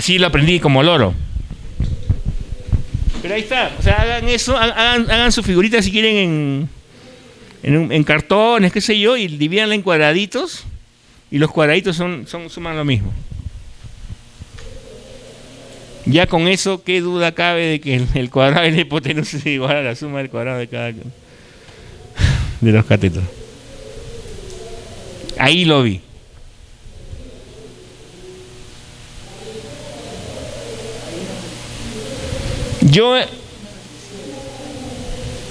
así lo aprendí como loro. Pero ahí está, o sea, hagan eso, hagan su figurita si quieren en cartones, qué sé yo, y divídanla en cuadraditos, y los cuadraditos suman lo mismo. Ya con eso, ¿qué duda cabe de que el cuadrado de la hipotenusa es igual a la suma del cuadrado de cada de los catetos? Ahí lo vi. Yo...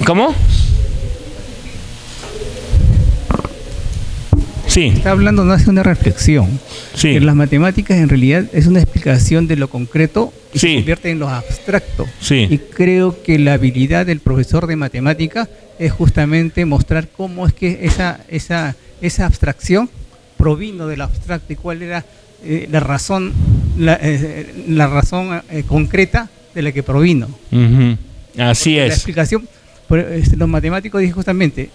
¿Cómo? Sí. Está hablando, no hace una reflexión. Sí. En las matemáticas en realidad es una explicación de lo concreto y Sí. se convierte en lo abstracto. Sí. Y creo que la habilidad del profesor de matemática es justamente mostrar cómo es que esa abstracción provino del abstracto y cuál era la razón concreta de la que provino. Uh-huh. Así Porque es. la explicación, los matemáticos dicen justamente,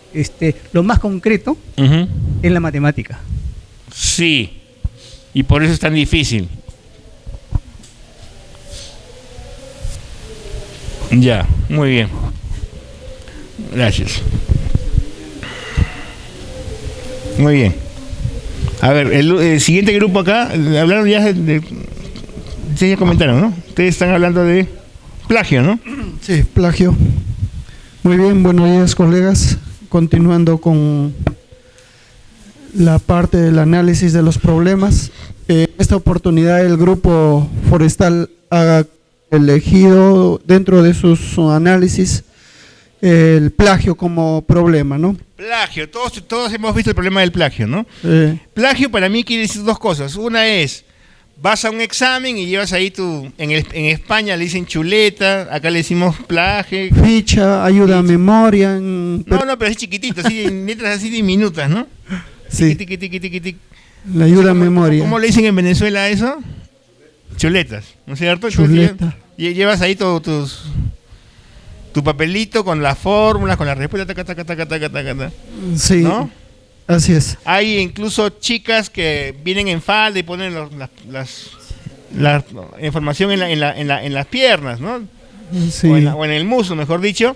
lo más concreto Uh-huh. es la matemática. Sí. Y por eso es tan difícil. Ya, muy bien. Gracias. Muy bien. A ver, el siguiente grupo acá, hablaron ya ustedes ya comentaron, ¿no? Ustedes están hablando de plagio, ¿no? Sí, plagio. Muy bien, buenos días, colegas. Continuando con la parte del análisis de los problemas. En esta oportunidad el grupo forestal ha elegido dentro de sus análisis el plagio como problema, ¿no? Plagio, todos hemos visto el problema del plagio, ¿no? Plagio para mí quiere decir dos cosas. Una es, vas a un examen y llevas ahí en España le dicen chuleta, acá le decimos plagio. Ficha, ayuda a memoria. No, pero es chiquitito, así, en letras así diminutas, ¿no? Sí. Tiqui. La ayuda a memoria. ¿Cómo le dicen en Venezuela a eso? Chuletas, ¿no es cierto? Chuleta. Llevas ahí tu papelito con las fórmulas, con la respuesta, taca. Sí, ¿no? Así es. Hay incluso chicas que vienen en falda y ponen la información en las piernas, ¿no? Sí. O en el muslo, mejor dicho.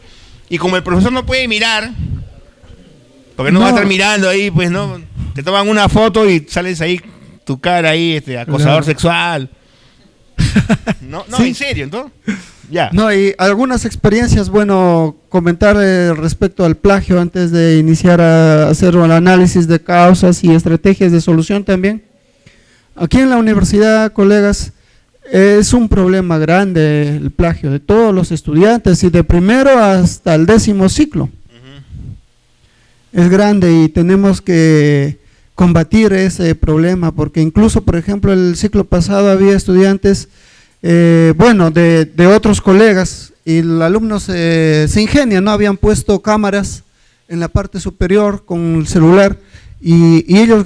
Y como el profesor no puede mirar, porque no va a estar mirando ahí, pues no, te toman una foto y sales ahí, tu cara ahí, acosador sexual. No, Sí. En serio, ¿no? Ya. No, y algunas experiencias, bueno, comentar respecto al plagio antes de iniciar a hacer el análisis de causas y estrategias de solución también. Aquí en la universidad, colegas, es un problema grande el plagio de todos los estudiantes y de primero hasta el 10º ciclo. Es grande y tenemos que combatir ese problema porque incluso, por ejemplo, el ciclo pasado había estudiantes de otros colegas y el alumno se ingenia, ¿no? Habían puesto cámaras en la parte superior con el celular y ellos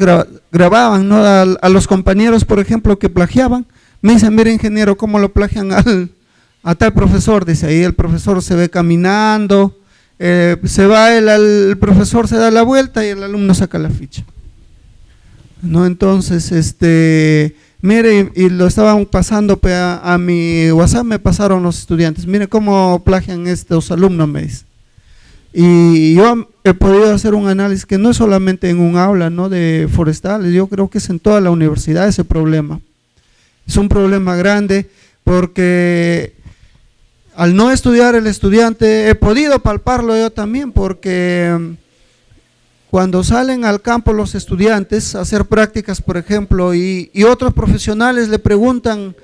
grababan, ¿no? A los compañeros, por ejemplo, que plagiaban. Me dicen, mira, ingeniero, cómo lo plagian a tal profesor. Dice, ahí el profesor se ve caminando, se va el profesor se da la vuelta y el alumno saca la ficha, ¿no? Entonces, mire, y lo estaban pasando a mi WhatsApp, me pasaron los estudiantes, mire cómo plagian estos alumnos, me dice. Y yo he podido hacer un análisis que no es solamente en un aula, ¿no? De forestales, yo creo que es en toda la universidad ese problema. Es un problema grande porque al no estudiar el estudiante, he podido palparlo yo también porque cuando salen al campo los estudiantes a hacer prácticas, por ejemplo, y otros profesionales le preguntan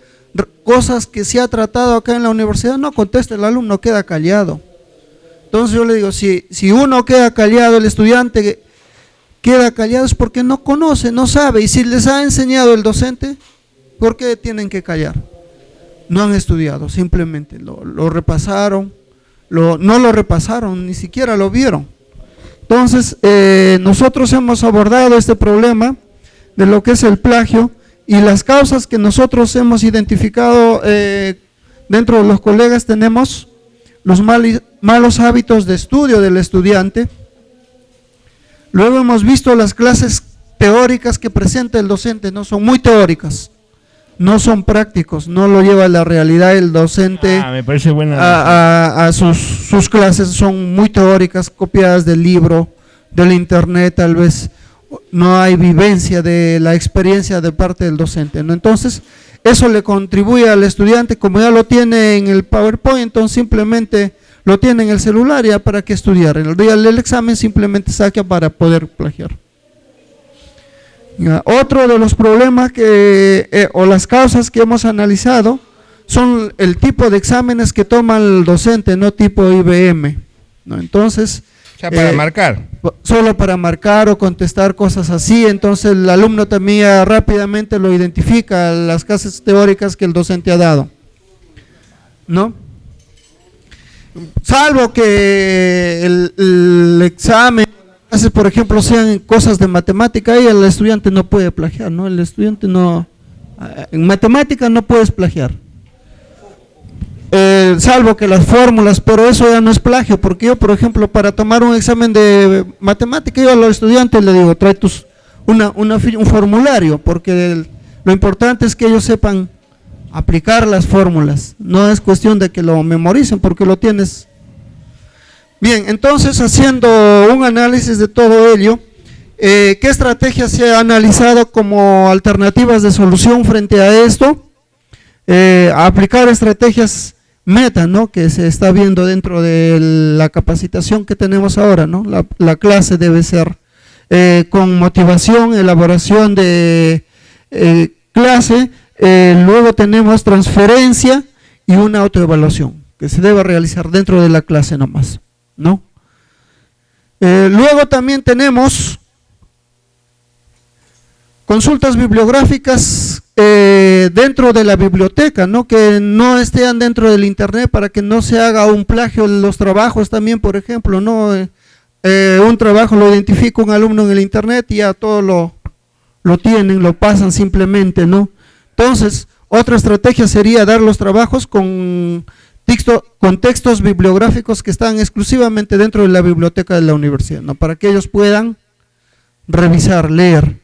cosas que se ha tratado acá en la universidad, no contesta, el alumno queda callado. Entonces yo le digo, si uno queda callado, el estudiante queda callado es porque no conoce, no sabe, y si les ha enseñado el docente, ¿por qué tienen que callar? No han estudiado, simplemente lo repasaron, no lo repasaron, ni siquiera lo vieron. Entonces, nosotros hemos abordado este problema de lo que es el plagio y las causas que nosotros hemos identificado dentro de los colegas. Tenemos los malos hábitos de estudio del estudiante. Luego hemos visto las clases teóricas que presenta el docente, ¿no? Son muy teóricas, no son prácticos, no lo lleva a la realidad el docente. Me parece buena. Sus clases son muy teóricas, copiadas del libro, del internet, tal vez no hay vivencia de la experiencia de parte del docente, ¿no? Entonces, eso le contribuye al estudiante, como ya lo tiene en el PowerPoint, entonces simplemente lo tiene en el celular ya para que estudiar. En el día del examen simplemente saca para poder plagiar. Otro de los problemas o las causas que hemos analizado son el tipo de exámenes que toma el docente, no tipo IBM, ¿no? Entonces, o sea, para marcar. Solo para marcar o contestar cosas así, entonces el alumno también rápidamente lo identifica, las clases teóricas que el docente ha dado, ¿no? Salvo que el examen, por ejemplo, sean cosas de matemática, ahí el estudiante no puede plagiar, ¿no? El estudiante no, en matemática no puedes plagiar, salvo que las fórmulas, pero eso ya no es plagio, porque yo, por ejemplo, para tomar un examen de matemática, yo a los estudiantes le digo, trae un formulario, porque lo importante es que ellos sepan aplicar las fórmulas, no es cuestión de que lo memoricen, porque lo tienes. Bien, entonces, haciendo un análisis de todo ello, ¿qué estrategias se ha analizado como alternativas de solución frente a esto? Aplicar estrategias meta, ¿no? Que se está viendo dentro de la capacitación que tenemos ahora, ¿no? La clase debe ser con motivación, elaboración de clase, luego tenemos transferencia y una autoevaluación que se debe realizar dentro de la clase nomás, ¿no? Luego también tenemos consultas bibliográficas dentro de la biblioteca, ¿no? Que no estén dentro del internet para que no se haga un plagio en los trabajos también, por ejemplo, ¿no? Un trabajo lo identifica un alumno en el internet y ya todo lo tienen, lo pasan simplemente, ¿no? Entonces, otra estrategia sería dar los trabajos con textos bibliográficos que están exclusivamente dentro de la biblioteca de la universidad, ¿no? Para que ellos puedan revisar, leer.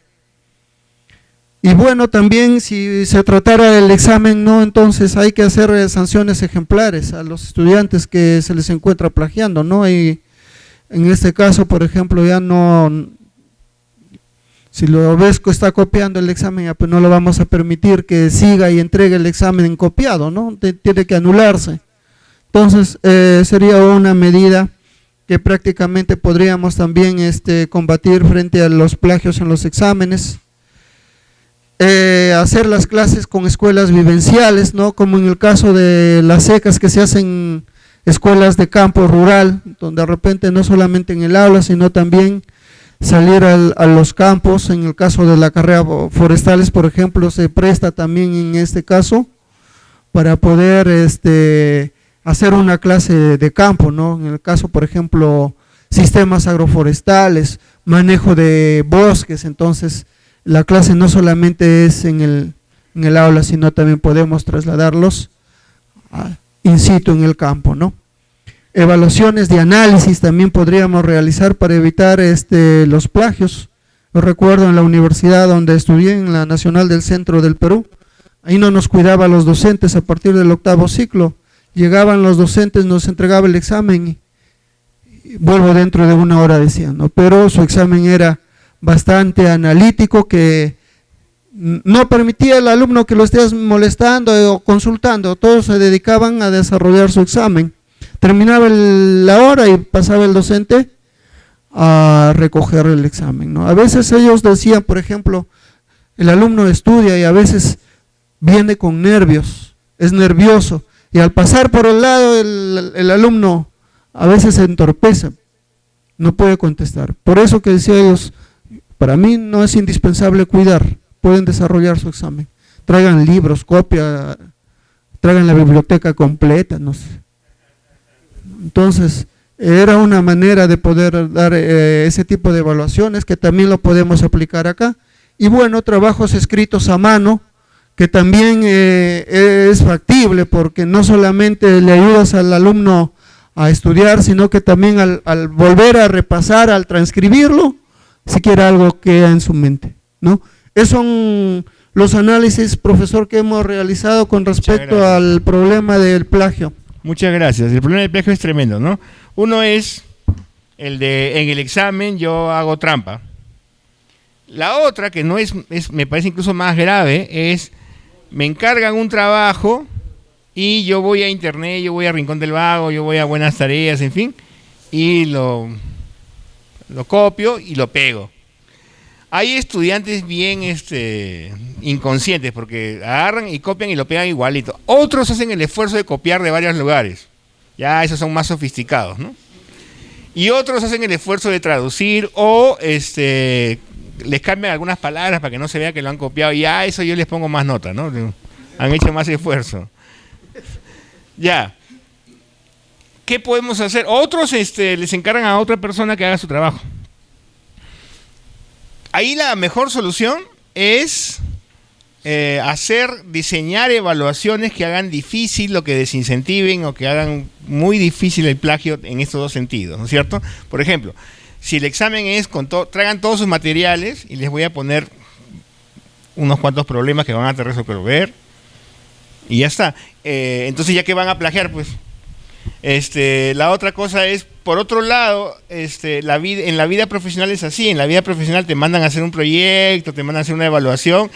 Y bueno, también si se tratara del examen, ¿no? Entonces hay que hacer sanciones ejemplares a los estudiantes que se les encuentra plagiando, ¿no? Y en este caso, por ejemplo, ya no, si lo ves que está copiando el examen, ya pues no lo vamos a permitir que siga y entregue el examen copiado, ¿no? Tiene que anularse. Entonces, sería una medida que prácticamente podríamos también combatir frente a los plagios en los exámenes. Hacer las clases con escuelas vivenciales, ¿no? Como en el caso de las secas que se hacen escuelas de campo rural, donde de repente no solamente en el aula, sino también salir a los campos. En el caso de la carrera forestales, por ejemplo, se presta también en este caso para poder hacer una clase de campo, ¿no? En el caso, por ejemplo, sistemas agroforestales, manejo de bosques, entonces la clase no solamente es en el aula, sino también podemos trasladarlos in situ en el campo, ¿no? Evaluaciones de análisis también podríamos realizar para evitar los plagios. Yo recuerdo en la universidad donde estudié, en la Nacional del Centro del Perú, ahí no nos cuidaba a los docentes a partir del 8º ciclo. Llegaban los docentes, nos entregaba el examen y vuelvo dentro de 1 hora, decían, ¿no? Pero su examen era bastante analítico, que no permitía al alumno que lo estés molestando o consultando, todos se dedicaban a desarrollar su examen. Terminaba la hora y pasaba el docente a recoger el examen, ¿no? A veces ellos decían, por ejemplo, el alumno estudia y a veces viene con nervios, es nervioso, y al pasar por el lado el alumno a veces se entorpece, no puede contestar. Por eso que decía ellos, para mí no es indispensable cuidar, pueden desarrollar su examen. Traigan libros, copia, traigan la biblioteca completa, no sé. Entonces, era una manera de poder dar ese tipo de evaluaciones que también lo podemos aplicar acá. Y bueno, trabajos escritos a mano, que también es factible, porque no solamente le ayudas al alumno a estudiar, sino que también al volver a repasar, al transcribirlo, siquiera algo queda en su mente, ¿no? Esos son los análisis, profesor, que hemos realizado con respecto al problema del plagio. Muchas gracias. El problema del plagio es tremendo, ¿no? Uno es el de en el examen yo hago trampa. La otra, que no es, me parece incluso más grave, es me encargan un trabajo y yo voy a internet, yo voy a Rincón del Vago, yo voy a Buenas Tareas, en fin, y lo copio y lo pego. Hay estudiantes bien inconscientes porque agarran y copian y lo pegan igualito. Otros hacen el esfuerzo de copiar de varios lugares. Ya esos son más sofisticados, ¿no? Y otros hacen el esfuerzo de traducir o les cambian algunas palabras para que no se vea que lo han copiado. Y a eso yo les pongo más nota, ¿no? Han hecho más esfuerzo. Ya. ¿Qué podemos hacer? Otros les encargan a otra persona que haga su trabajo. Ahí la mejor solución es diseñar evaluaciones que hagan difícil o que desincentiven o que hagan muy difícil el plagio en estos dos sentidos, ¿no es cierto? Por ejemplo, si el examen es traigan todos sus materiales y les voy a poner unos cuantos problemas que van a tener que resolver y ya está. Entonces, ¿ya que van a plagiar? Pues la otra cosa es, por otro lado, en la vida profesional es así. En la vida profesional te mandan a hacer un proyecto, te mandan a hacer una evaluación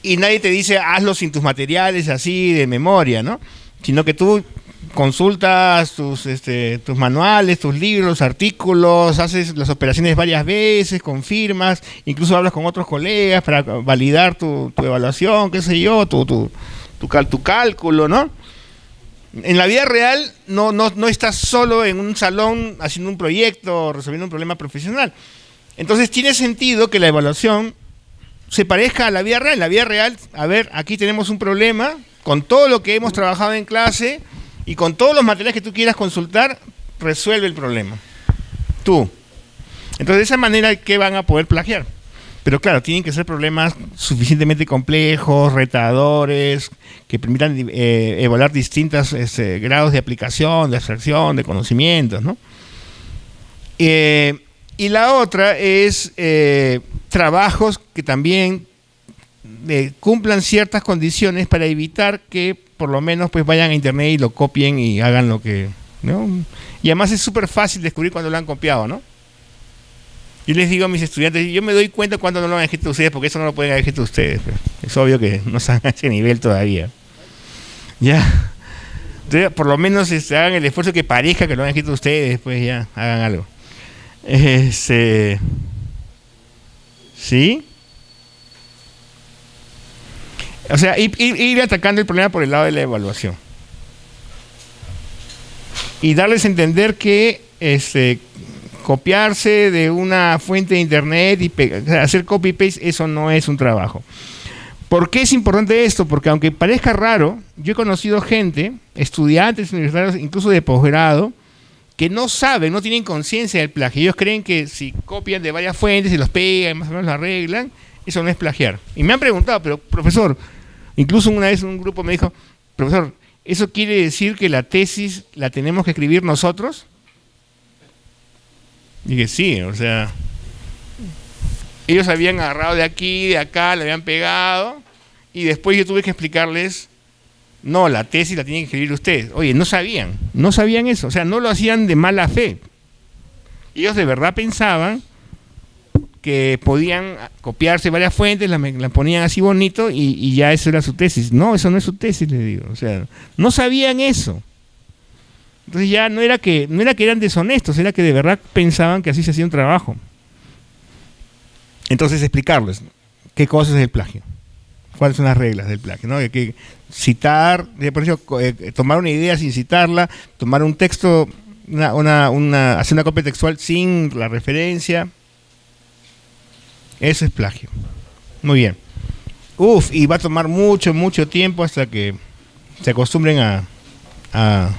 y nadie te dice hazlo sin tus materiales así de memoria, ¿no? Sino que tú consultas tus manuales, tus libros, artículos, haces las operaciones varias veces, confirmas, incluso hablas con otros colegas para validar tu evaluación, qué sé yo, tu cálculo, ¿no? En la vida real no estás solo en un salón haciendo un proyecto o resolviendo un problema profesional. Entonces tiene sentido que la evaluación se parezca a la vida real. En la vida real, a ver, aquí tenemos un problema con todo lo que hemos trabajado en clase y con todos los materiales que tú quieras consultar, resuelve el problema. Tú. Entonces de esa manera, ¿qué van a poder plagiar? Pero claro, tienen que ser problemas suficientemente complejos, retadores, que permitan evaluar distintos grados de aplicación, de abstracción, de conocimientos, ¿no? Y la otra es trabajos que también cumplan ciertas condiciones para evitar que por lo menos pues vayan a internet y lo copien y hagan lo que, ¿no? Y además es súper fácil descubrir cuando lo han copiado, ¿no? Yo les digo a mis estudiantes, yo me doy cuenta cuando no lo han escrito ustedes, porque eso no lo pueden haber escrito ustedes. Es obvio que no están a ese nivel todavía. Ya. Entonces, por lo menos hagan el esfuerzo que parezca que lo han escrito ustedes, después ya hagan algo. ¿Sí? O sea, ir atacando el problema por el lado de la evaluación. Y darles a entender que copiarse de una fuente de internet y hacer copy-paste, eso no es un trabajo. ¿Por qué es importante esto? Porque aunque parezca raro, yo he conocido gente, estudiantes universitarios, incluso de posgrado, que no saben, no tienen conciencia del plagio. Ellos creen que si copian de varias fuentes y los pegan, más o menos lo arreglan, eso no es plagiar. Y me han preguntado, pero profesor, incluso una vez un grupo me dijo, profesor, ¿eso quiere decir que la tesis la tenemos que escribir nosotros? Dije, sí, o sea, ellos habían agarrado de aquí, de acá, le habían pegado, y después yo tuve que explicarles, no, la tesis la tienen que escribir ustedes. Oye, no sabían eso, o sea, no lo hacían de mala fe. Ellos de verdad pensaban que podían copiarse varias fuentes, las ponían así bonito y ya eso era su tesis. No, eso no es su tesis, les digo, o sea, no sabían eso. Entonces ya no era que eran deshonestos, era que de verdad pensaban que así se hacía un trabajo. Entonces explicarles qué cosa es el plagio, cuáles son las reglas del plagio, ¿no? Hay que citar, por ejemplo, tomar una idea sin citarla, tomar un texto, hacer una copia textual sin la referencia. Eso es plagio. Muy bien. Y va a tomar mucho tiempo hasta que se acostumbren a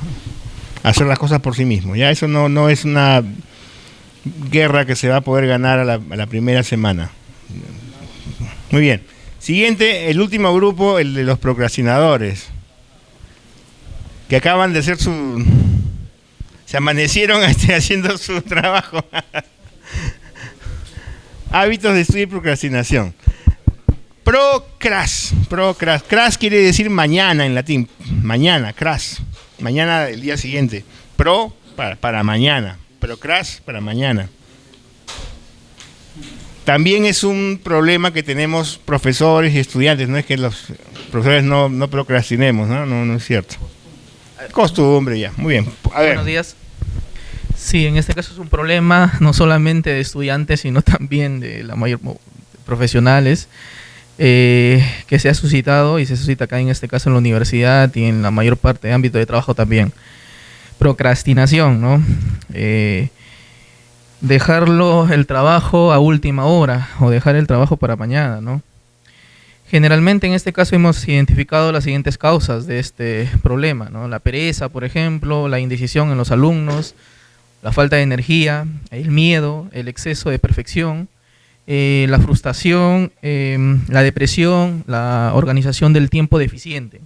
hacer las cosas por sí mismos. Ya eso no es una guerra que se va a poder ganar a la primera semana. Muy bien. Siguiente, el último grupo, el de los procrastinadores, que acaban de hacer se amanecieron haciendo su trabajo. Hábitos de estudio y procrastinación. Procras. Cras quiere decir mañana en latín. Mañana, cras. Mañana el día siguiente. Para mañana. Procras para mañana. También es un problema que tenemos profesores y estudiantes. No es que los profesores no procrastinemos, ¿no? No es cierto. Costumbre ya. Muy bien. A ver. Buenos días. Sí, en este caso es un problema no solamente de estudiantes, sino también de la mayor profesionales, que se ha suscitado y se suscita acá en este caso en la universidad y en la mayor parte de ámbito de trabajo también. Procrastinación, ¿no? Dejarlo el trabajo a última hora o dejar el trabajo para mañana, ¿no? Generalmente en este caso hemos identificado las siguientes causas de este problema, ¿no? La pereza, por ejemplo, la indecisión en los alumnos, la falta de energía, el miedo, el exceso de perfección, la frustración, la depresión, la organización del tiempo deficiente.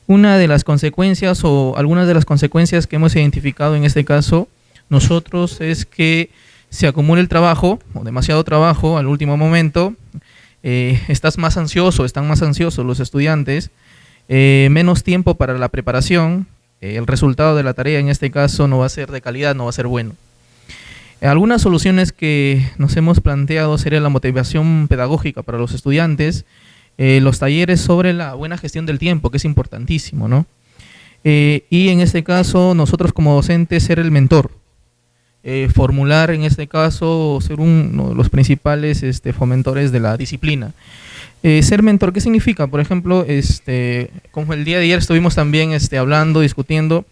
Una de las consecuencias o algunas de las consecuencias que hemos identificado en este caso nosotros es que se acumula el trabajo o demasiado trabajo al último momento, están más ansiosos los estudiantes, menos tiempo para la preparación, el resultado de la tarea en este caso no va a ser de calidad, no va a ser bueno. Algunas soluciones que nos hemos planteado sería la motivación pedagógica para los estudiantes, los talleres sobre la buena gestión del tiempo, que es importantísimo, ¿no? Y en este caso nosotros como docentes ser el mentor, formular en este caso ser uno de los principales fomentores de la disciplina. Ser mentor, ¿qué significa? Por ejemplo, como el día de ayer estuvimos también hablando, discutiendo,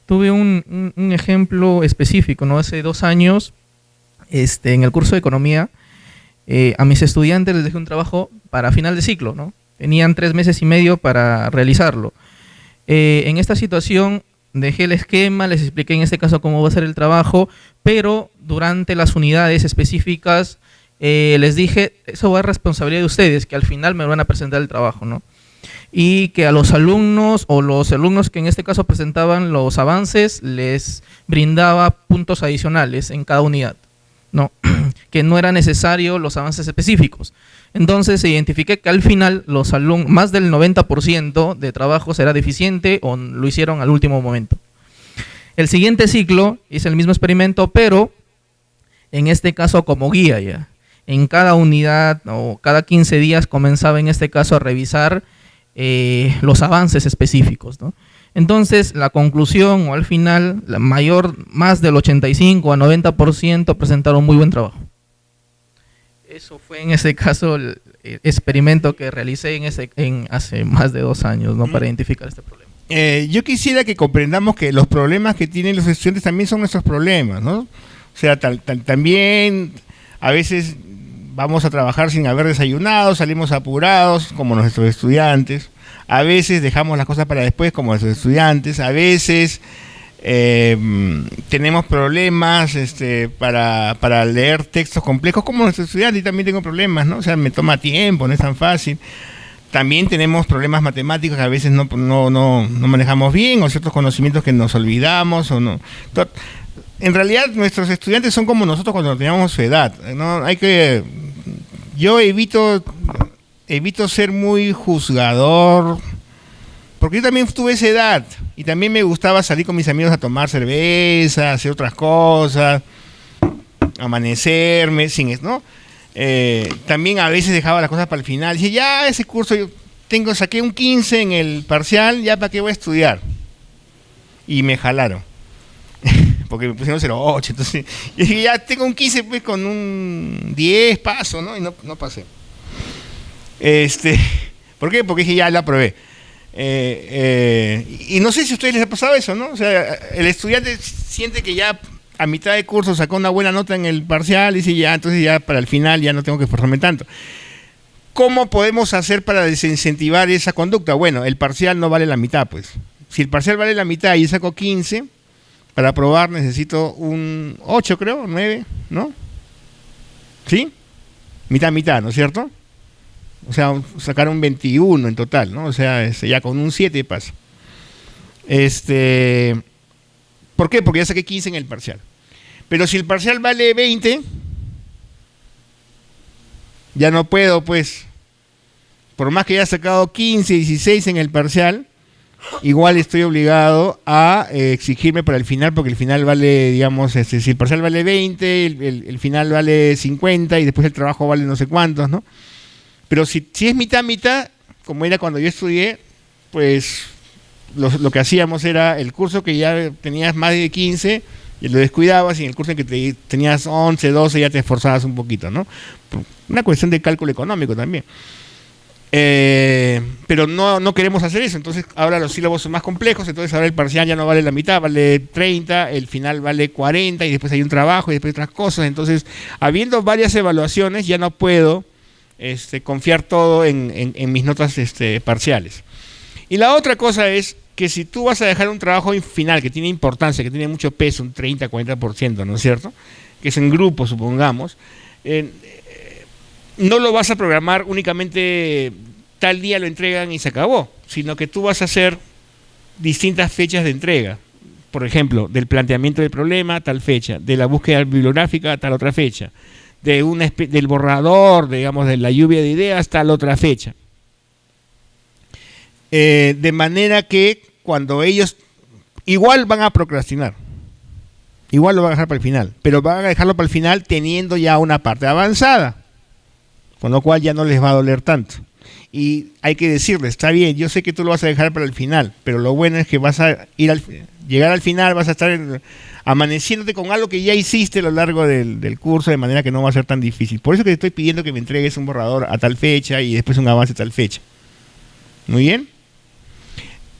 tuve un ejemplo específico, ¿no? Hace 2 años, en el curso de economía, a mis estudiantes les dejé un trabajo para final de ciclo, ¿no? Tenían 3 meses y medio para realizarlo. En esta situación dejé el esquema, les expliqué en este caso cómo va a ser el trabajo, pero durante las unidades específicas les dije, eso va a responsabilidad de ustedes, que al final me van a presentar el trabajo, ¿no? Y que a los alumnos o los alumnos que en este caso presentaban los avances, les brindaba puntos adicionales en cada unidad, ¿no? Que no era necesario los avances específicos. Entonces identifiqué que al final los alumnos, más del 90% de trabajo será deficiente o lo hicieron al último momento. El siguiente ciclo hice el mismo experimento, pero en este caso como guía ya. En cada unidad o cada 15 días comenzaba en este caso a revisar los avances específicos, ¿no? Entonces la conclusión o al final, más del 85 a 90% presentaron muy buen trabajo. Eso fue en ese caso el experimento que realicé hace más de 2 años, ¿no? Para identificar este problema. Yo quisiera que comprendamos que los problemas que tienen los estudiantes también son nuestros problemas, ¿no? O sea, también a veces vamos a trabajar sin haber desayunado, salimos apurados, como nuestros estudiantes. A veces dejamos las cosas para después, como nuestros estudiantes. A veces tenemos problemas para leer textos complejos, como nuestros estudiantes. Y también tengo problemas, ¿no? O sea, me toma tiempo, no es tan fácil. También tenemos problemas matemáticos que a veces no manejamos bien, o ciertos conocimientos que nos olvidamos, o no. En realidad, nuestros estudiantes son como nosotros cuando teníamos su edad, ¿no? Yo evito ser muy juzgador, porque yo también tuve esa edad y también me gustaba salir con mis amigos a tomar cerveza, hacer otras cosas, amanecerme, ¿no? También a veces dejaba las cosas para el final. Dije, ya ese curso saqué un 15 en el parcial, ya para qué voy a estudiar. Y me jalaron. Porque me pusieron 0,8, entonces yo dije, ya tengo un 15, pues con un 10 paso, ¿no? Y no pasé. ¿Por qué? Porque dije, ya la aprobé. Y no sé si a ustedes les ha pasado eso, ¿no? O sea, el estudiante siente que ya a mitad de curso sacó una buena nota en el parcial y dice, ya, entonces ya para el final ya no tengo que esforzarme tanto. ¿Cómo podemos hacer para desincentivar esa conducta? Bueno, el parcial no vale la mitad, pues. Si el parcial vale la mitad y saco 15, para aprobar necesito un 8, creo, 9, ¿no? ¿Sí? Mitad, ¿no es cierto? O sea, sacar un 21 en total, ¿no? O sea, ya con un 7 pasa. ¿Por qué? Porque ya saqué 15 en el parcial. Pero si el parcial vale 20, ya no puedo, pues, por más que haya sacado 15, 16 en el parcial, igual estoy obligado a exigirme para el final, porque el final vale, digamos, si el parcial vale 20, el final vale 50 y después el trabajo vale no sé cuántos, ¿no? Pero si es mitad, como era cuando yo estudié, pues lo que hacíamos era el curso que ya tenías más de 15, y lo descuidabas, y en el curso en que tenías 11, 12 ya te esforzabas un poquito, ¿no? Una cuestión de cálculo económico también. Pero no queremos hacer eso. Entonces ahora los sílabos son más complejos, entonces ahora el parcial ya no vale la mitad, vale 30, el final vale 40 y después hay un trabajo y después otras cosas. Entonces, habiendo varias evaluaciones, ya no puedo confiar todo en mis notas parciales. Y la otra cosa es que si tú vas a dejar un trabajo final que tiene importancia, que tiene mucho peso, un 30, 40%, ¿no es cierto? Que es en grupo, supongamos, no lo vas a programar únicamente tal día lo entregan y se acabó, sino que tú vas a hacer distintas fechas de entrega. Por ejemplo, del planteamiento del problema, tal fecha, de la búsqueda bibliográfica, tal otra fecha, del borrador, digamos, de la lluvia de ideas, tal otra fecha. De manera que cuando ellos igual van a procrastinar, igual lo van a dejar para el final, pero van a dejarlo para el final teniendo ya una parte avanzada, con lo cual ya no les va a doler tanto. Y hay que decirles, está bien, yo sé que tú lo vas a dejar para el final, pero lo bueno es que vas a llegar al final, vas a estar amaneciéndote con algo que ya hiciste a lo largo del curso, de manera que no va a ser tan difícil. Por eso que te estoy pidiendo que me entregues un borrador a tal fecha y después un avance a tal fecha. Muy bien.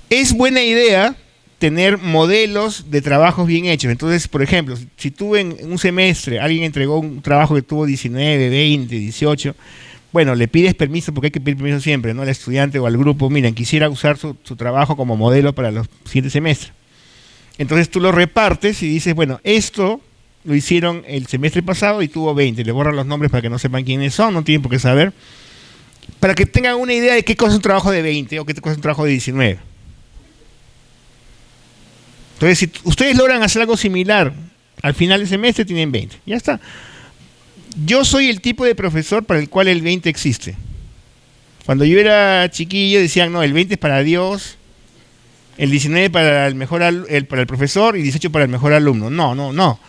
Es buena idea tener modelos de trabajos bien hechos. Entonces, por ejemplo, si tú en un semestre alguien entregó un trabajo que tuvo 19, 20, 18, bueno, le pides permiso, porque hay que pedir permiso siempre, ¿no? Al estudiante o al grupo, miren, quisiera usar su trabajo como modelo para los siguientes semestres. Entonces tú lo repartes y dices, bueno, esto lo hicieron el semestre pasado y tuvo 20, le borran los nombres para que no sepan quiénes son, no tienen por qué saber, para que tengan una idea de qué cosa es un trabajo de 20 o qué cosa es un trabajo de 19. Entonces, si ustedes logran hacer algo similar, al final del semestre tienen 20. Ya está. Yo soy el tipo de profesor para el cual el 20 existe. Cuando yo era chiquillo decían, no, el 20 es para Dios, el 19 para el mejor para el profesor y 18 para el mejor alumno. No.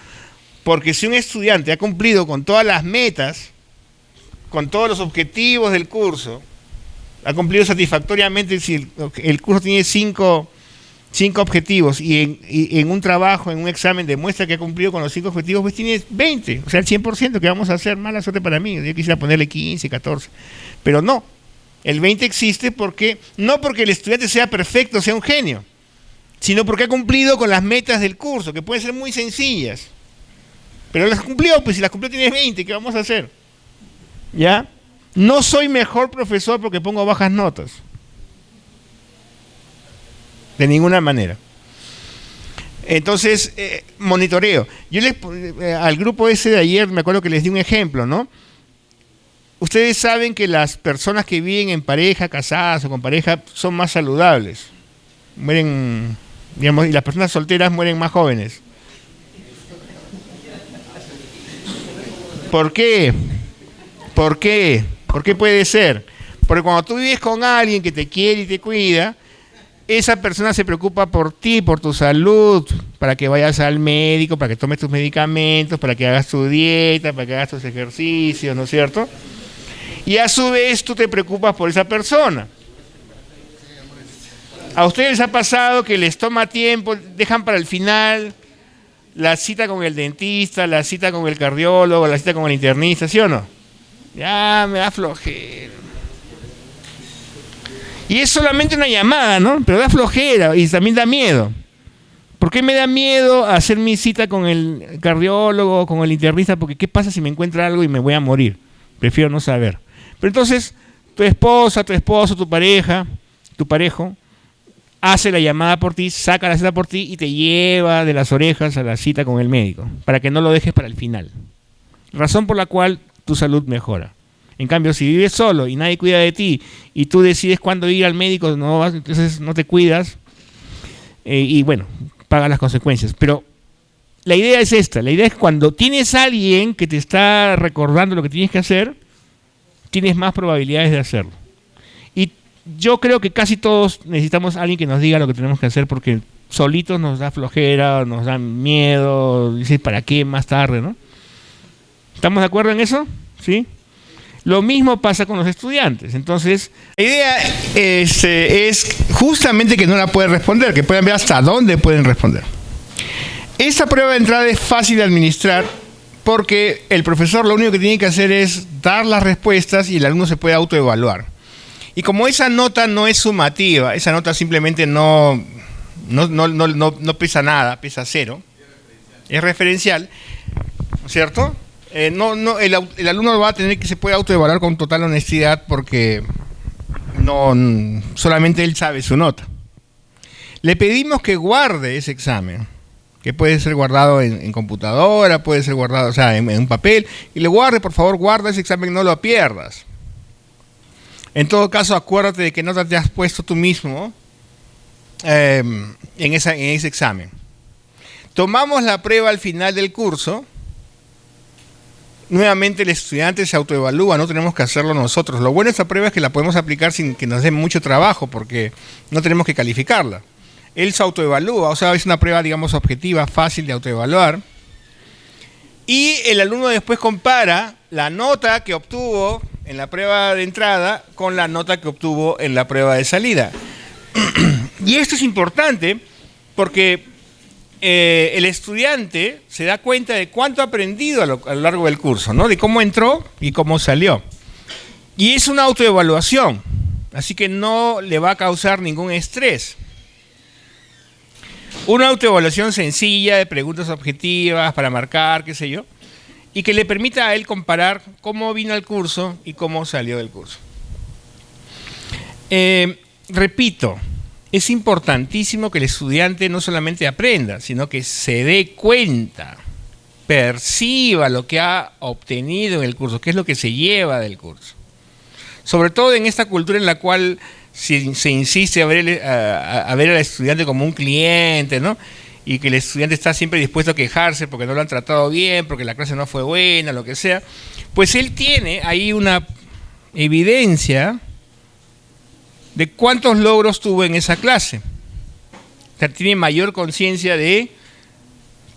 Porque si un estudiante ha cumplido con todas las metas, con todos los objetivos del curso, ha cumplido satisfactoriamente, si el curso tiene 5 objetivos y en un trabajo, en un examen demuestra que ha cumplido con los 5 objetivos, pues tiene 20, o sea, el 100%, que vamos a hacer. Mala suerte para mí, yo quisiera ponerle 15, 14, pero no, el 20 existe no porque el estudiante sea perfecto, sea un genio, sino porque ha cumplido con las metas del curso, que pueden ser muy sencillas, pero las cumplió, pues si las cumplió tiene 20, ¿qué vamos a hacer? ¿Ya? No soy mejor profesor porque pongo bajas notas. De ninguna manera. Entonces, monitoreo. Yo al grupo ese de ayer me acuerdo que les di un ejemplo, ¿no? Ustedes saben que las personas que viven en pareja, casadas o con pareja, son más saludables. Mueren, digamos, y las personas solteras mueren más jóvenes. ¿Por qué? ¿Por qué puede ser? Porque cuando tú vives con alguien que te quiere y te cuida, esa persona se preocupa por ti, por tu salud, para que vayas al médico, para que tomes tus medicamentos, para que hagas tu dieta, para que hagas tus ejercicios, ¿no es cierto? Y a su vez tú te preocupas por esa persona. ¿A ustedes les ha pasado que les toma tiempo, dejan para el final la cita con el dentista, la cita con el cardiólogo, la cita con el internista, ¿sí o no? Ya me da flojera. Y es solamente una llamada, ¿no? Pero da flojera y también da miedo. ¿Por qué me da miedo hacer mi cita con el cardiólogo, con el internista? Porque ¿qué pasa si me encuentra algo y me voy a morir? Prefiero no saber. Pero entonces, tu esposa, tu esposo, tu pareja, tu parejo, hace la llamada por ti, saca la cita por ti y te lleva de las orejas a la cita con el médico, para que no lo dejes para el final. Razón por la cual tu salud mejora. En cambio, si vives solo y nadie cuida de ti y tú decides cuándo ir al médico, entonces no te cuidas y bueno, pagas las consecuencias. Pero la idea es esta, la idea es cuando tienes a alguien que te está recordando lo que tienes que hacer, tienes más probabilidades de hacerlo. yo creo que casi todos necesitamos a alguien que nos diga lo que tenemos que hacer, porque solitos nos da flojera, nos da miedo, dices, ¿para qué más tarde, no? ¿Estamos de acuerdo en eso? ¿Sí? Lo mismo pasa con los estudiantes. Entonces, la idea es justamente que no la pueden responder, que puedan ver hasta dónde pueden responder. Esta prueba de entrada es fácil de administrar porque el profesor lo único que tiene que hacer es dar las respuestas y el alumno se puede autoevaluar. Y como esa nota no es sumativa, esa nota simplemente no pesa nada, pesa 0, es referencial, ¿cierto? El alumno va a tener que se puede autoevaluar con total honestidad porque solamente él sabe su nota. Le pedimos que guarde ese examen, que puede ser guardado en computadora, puede ser guardado, o sea, en un papel, y le guarde, por favor, guarda ese examen, no lo pierdas. En todo caso, acuérdate de qué nota te has puesto tú mismo en ese examen. Tomamos la prueba al final del curso. Nuevamente el estudiante se autoevalúa, no tenemos que hacerlo nosotros. Lo bueno de esta prueba es que la podemos aplicar sin que nos dé mucho trabajo, porque no tenemos que calificarla. Él se autoevalúa, o sea, es una prueba, digamos, objetiva, fácil de autoevaluar. Y el alumno después compara la nota que obtuvo en la prueba de entrada con la nota que obtuvo en la prueba de salida. Y esto es importante porque el estudiante se da cuenta de cuánto ha aprendido a lo largo del curso, ¿no? De cómo entró y cómo salió. Y es una autoevaluación, así que no le va a causar ningún estrés. Una autoevaluación sencilla de preguntas objetivas para marcar, qué sé yo, y que le permita a él comparar cómo vino al curso y cómo salió del curso. Repito, es importantísimo que el estudiante no solamente aprenda, sino que se dé cuenta, perciba lo que ha obtenido en el curso, qué es lo que se lleva del curso. Sobre todo en esta cultura en la cual se insiste a ver al estudiante como un cliente, ¿no? Y que el estudiante está siempre dispuesto a quejarse porque no lo han tratado bien, porque la clase no fue buena, lo que sea, pues él tiene ahí una evidencia de cuántos logros tuvo en esa clase. O sea, tiene mayor conciencia de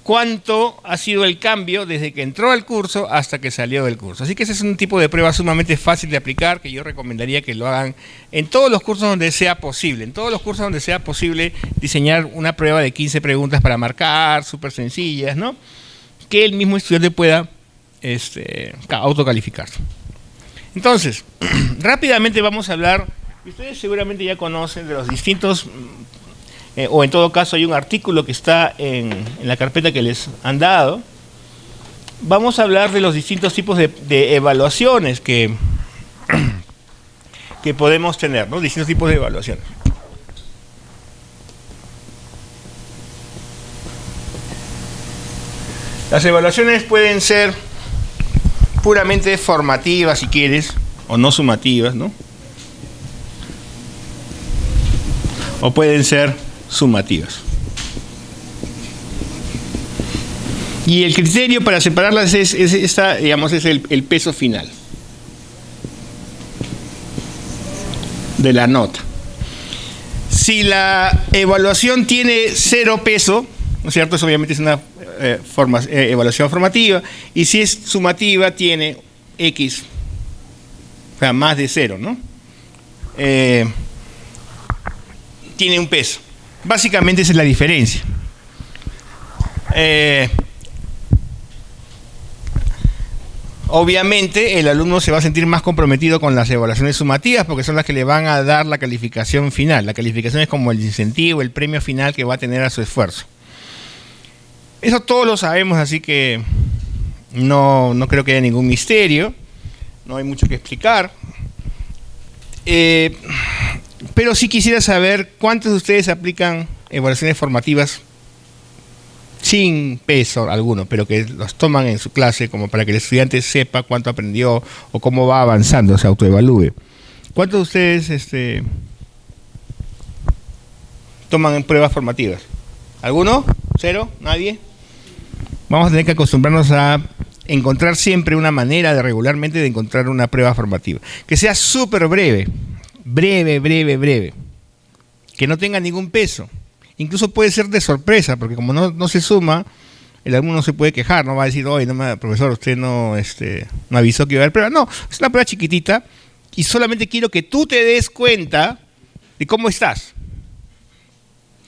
cuánto ha sido el cambio desde que entró al curso hasta que salió del curso. Así que ese es un tipo de prueba sumamente fácil de aplicar, que yo recomendaría que lo hagan en todos los cursos donde sea posible. En todos los cursos donde sea posible diseñar una prueba de 15 preguntas para marcar, súper sencillas, ¿no? Que el mismo estudiante pueda autocalificarse. Entonces, rápidamente vamos a hablar, ustedes seguramente ya conocen de los distintos... o en todo caso hay un artículo que está en la carpeta que les han dado. Vamos a hablar de los distintos tipos de evaluaciones que podemos tener, ¿no? Distintos tipos de evaluaciones. Las evaluaciones pueden ser puramente formativas, si quieres, o no sumativas, ¿no? O pueden ser sumativas. Y el criterio para separarlas es el peso final de la nota. Si la evaluación tiene 0 peso, ¿no es cierto? Eso obviamente es una evaluación formativa, y si es sumativa tiene X, o sea, más de 0, ¿no? Tiene un peso. Básicamente esa es la diferencia. Obviamente el alumno se va a sentir más comprometido con las evaluaciones sumativas porque son las que le van a dar la calificación final. La calificación es como el incentivo, el premio final que va a tener a su esfuerzo. Eso todos lo sabemos, así que no creo que haya ningún misterio. No hay mucho que explicar. Pero sí quisiera saber cuántos de ustedes aplican evaluaciones formativas sin peso alguno, pero que los toman en su clase como para que el estudiante sepa cuánto aprendió o cómo va avanzando, se autoevalúe. ¿Cuántos de ustedes toman pruebas formativas? ¿Alguno? ¿Cero? ¿Nadie? Vamos a tener que acostumbrarnos a encontrar siempre una manera de regularmente de encontrar una prueba formativa. Que sea súper breve. breve, breve, breve, que no tenga ningún peso. Incluso puede ser de sorpresa, porque como no se suma, el alumno no se puede quejar, no va a decir, oye, profesor, usted no avisó que iba a haber prueba. No, es una prueba chiquitita y solamente quiero que tú te des cuenta de cómo estás.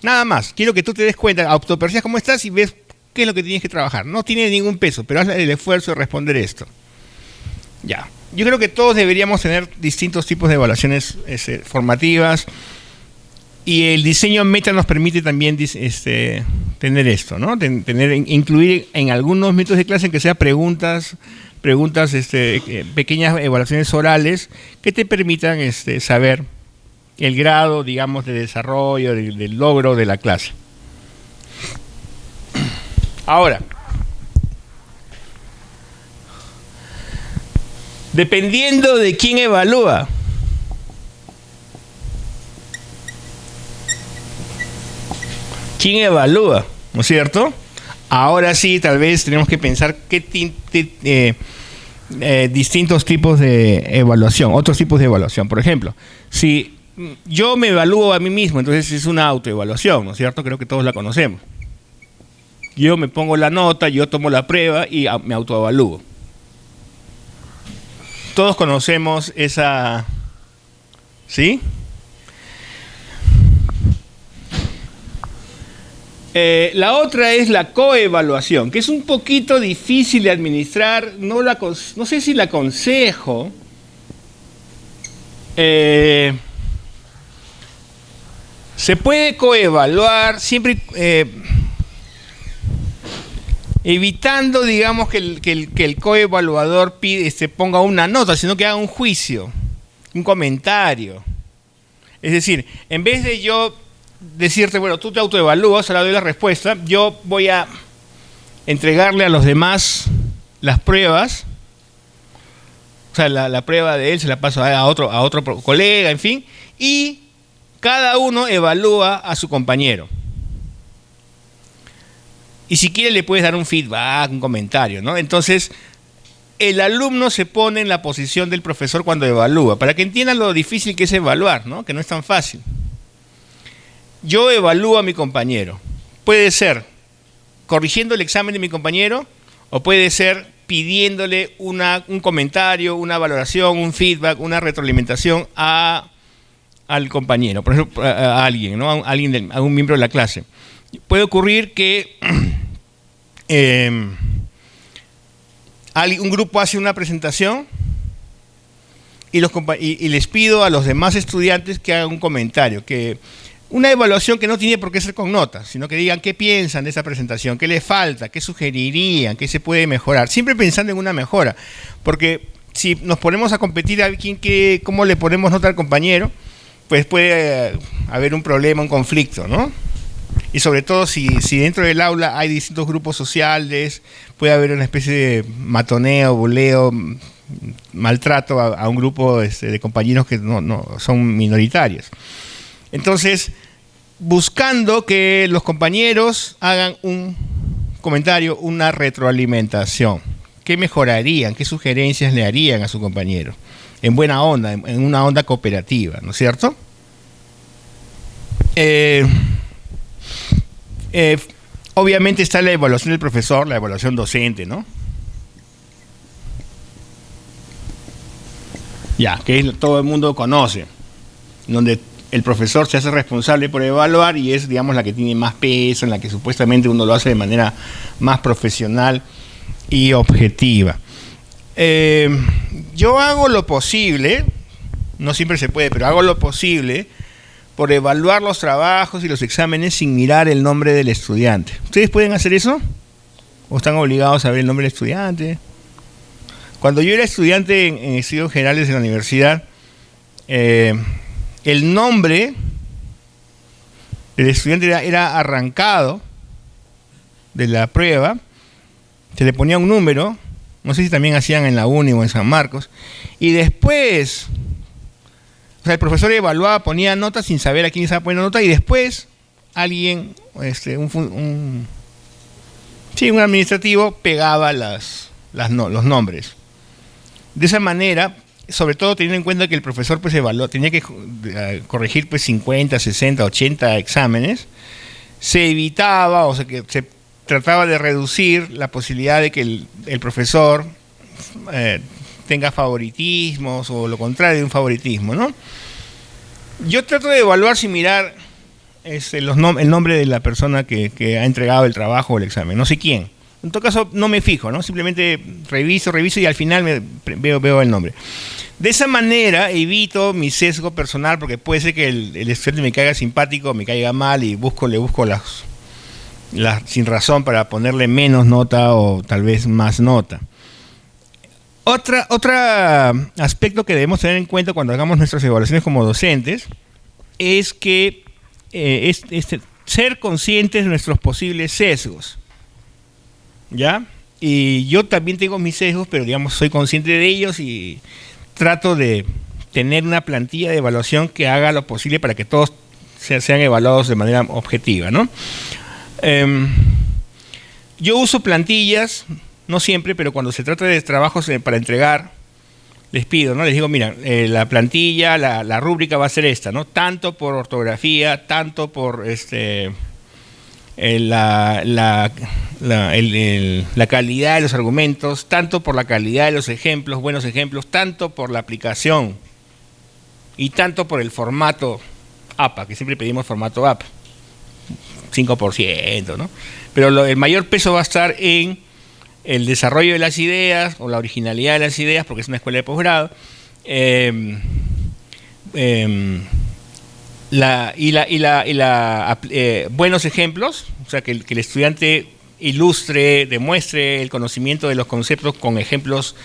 Nada más, quiero que tú te des cuenta, autopercibas cómo estás y ves qué es lo que tienes que trabajar. No tiene ningún peso, pero haz el esfuerzo de responder esto. Ya. Yo creo que todos deberíamos tener distintos tipos de evaluaciones formativas. Y el diseño meta nos permite también tener esto, ¿no? Incluir en algunos métodos de clase en que sea preguntas, pequeñas evaluaciones orales que te permitan saber el grado, digamos, de desarrollo, del logro de la clase. Ahora, dependiendo de quién evalúa, ¿no es cierto? Ahora sí, tal vez tenemos que pensar qué distintos tipos de evaluación, otros tipos de evaluación. Por ejemplo, si yo me evalúo a mí mismo, entonces es una autoevaluación, ¿no es cierto? Creo que todos la conocemos. Yo me pongo la nota, yo tomo la prueba y me autoevalúo. Todos conocemos esa... ¿Sí? La otra es la coevaluación, que es un poquito difícil de administrar, no sé si la aconsejo. Se puede coevaluar siempre evitando, digamos, que el coevaluador ponga una nota, sino que haga un juicio, un comentario. Es decir, en vez de yo decirte, bueno, tú te autoevalúas, ahora doy la respuesta, yo voy a entregarle a los demás las pruebas, o sea, la prueba de él se la paso a otro colega, en fin, y cada uno evalúa a su compañero. Y si quiere le puedes dar un feedback, un comentario, ¿no? Entonces, el alumno se pone en la posición del profesor cuando evalúa, para que entiendan lo difícil que es evaluar, ¿no? Que no es tan fácil. Yo evalúo a mi compañero. Puede ser corrigiendo el examen de mi compañero o puede ser pidiéndole un comentario, una valoración, un feedback, una retroalimentación al compañero, por ejemplo, a alguien, ¿no? A un miembro de la clase. Puede ocurrir que un grupo hace una presentación y les pido a los demás estudiantes que hagan un comentario, una evaluación que no tiene por qué ser con notas, sino que digan qué piensan de esa presentación, qué les falta, qué sugerirían, qué se puede mejorar, siempre pensando en una mejora, porque si nos ponemos a competir a cómo le ponemos nota al compañero, pues puede haber un problema, un conflicto, ¿no? Y sobre todo si dentro del aula hay distintos grupos sociales, puede haber una especie de matoneo, buleo, maltrato a un grupo de compañeros que no son minoritarios. Entonces, buscando que los compañeros hagan un comentario, una retroalimentación. ¿Qué mejorarían? ¿Qué sugerencias le harían a su compañero? En buena onda, en una onda cooperativa, ¿no es cierto? Obviamente está la evaluación del profesor, la evaluación docente, ¿no? Ya, que todo el mundo conoce, donde el profesor se hace responsable por evaluar y es, digamos, la que tiene más peso, en la que supuestamente uno lo hace de manera más profesional y objetiva. Yo hago lo posible, no siempre se puede, pero hago lo posible por evaluar los trabajos y los exámenes sin mirar el nombre del estudiante. ¿Ustedes pueden hacer eso? ¿O están obligados a ver el nombre del estudiante? Cuando yo era estudiante en estudios generales de la universidad, el nombre del estudiante era arrancado de la prueba, se le ponía un número, no sé si también hacían en la Uni o en San Marcos, y después, o sea, el profesor evaluaba, ponía notas sin saber a quién estaba poniendo nota, y después alguien, un administrativo, pegaba los nombres. De esa manera, sobre todo teniendo en cuenta que el profesor pues tenía que corregir pues 50, 60, 80 exámenes, se evitaba, o sea que se trataba de reducir la posibilidad de que el profesor tenga favoritismos o lo contrario de un favoritismo, ¿no? Yo trato de evaluar sin mirar el nombre de la persona que ha entregado el trabajo o el examen, no sé quién. En todo caso no me fijo, ¿no? Simplemente reviso y al final veo el nombre. De esa manera evito mi sesgo personal, porque puede ser que el estudiante me caiga simpático, me caiga mal y le busco sin razón para ponerle menos nota o tal vez más nota. Otro aspecto que debemos tener en cuenta cuando hagamos nuestras evaluaciones como docentes es que ser conscientes de nuestros posibles sesgos, ¿ya? Y yo también tengo mis sesgos, pero digamos soy consciente de ellos y trato de tener una plantilla de evaluación que haga lo posible para que todos sean evaluados de manera objetiva, ¿no? Yo uso plantillas, no siempre, pero cuando se trata de trabajos para entregar, les pido, ¿no? Les digo, mira, la plantilla, la rúbrica va a ser esta, ¿no? Tanto por ortografía, tanto por la calidad de los argumentos, tanto por la calidad de los ejemplos, buenos ejemplos, tanto por la aplicación y tanto por el formato APA, que siempre pedimos formato APA, 5%, ¿no? Pero el mayor peso va a estar en el desarrollo de las ideas o la originalidad de las ideas, porque es una escuela de posgrado, buenos ejemplos, o sea, que el estudiante ilustre, demuestre el conocimiento de los conceptos con ejemplos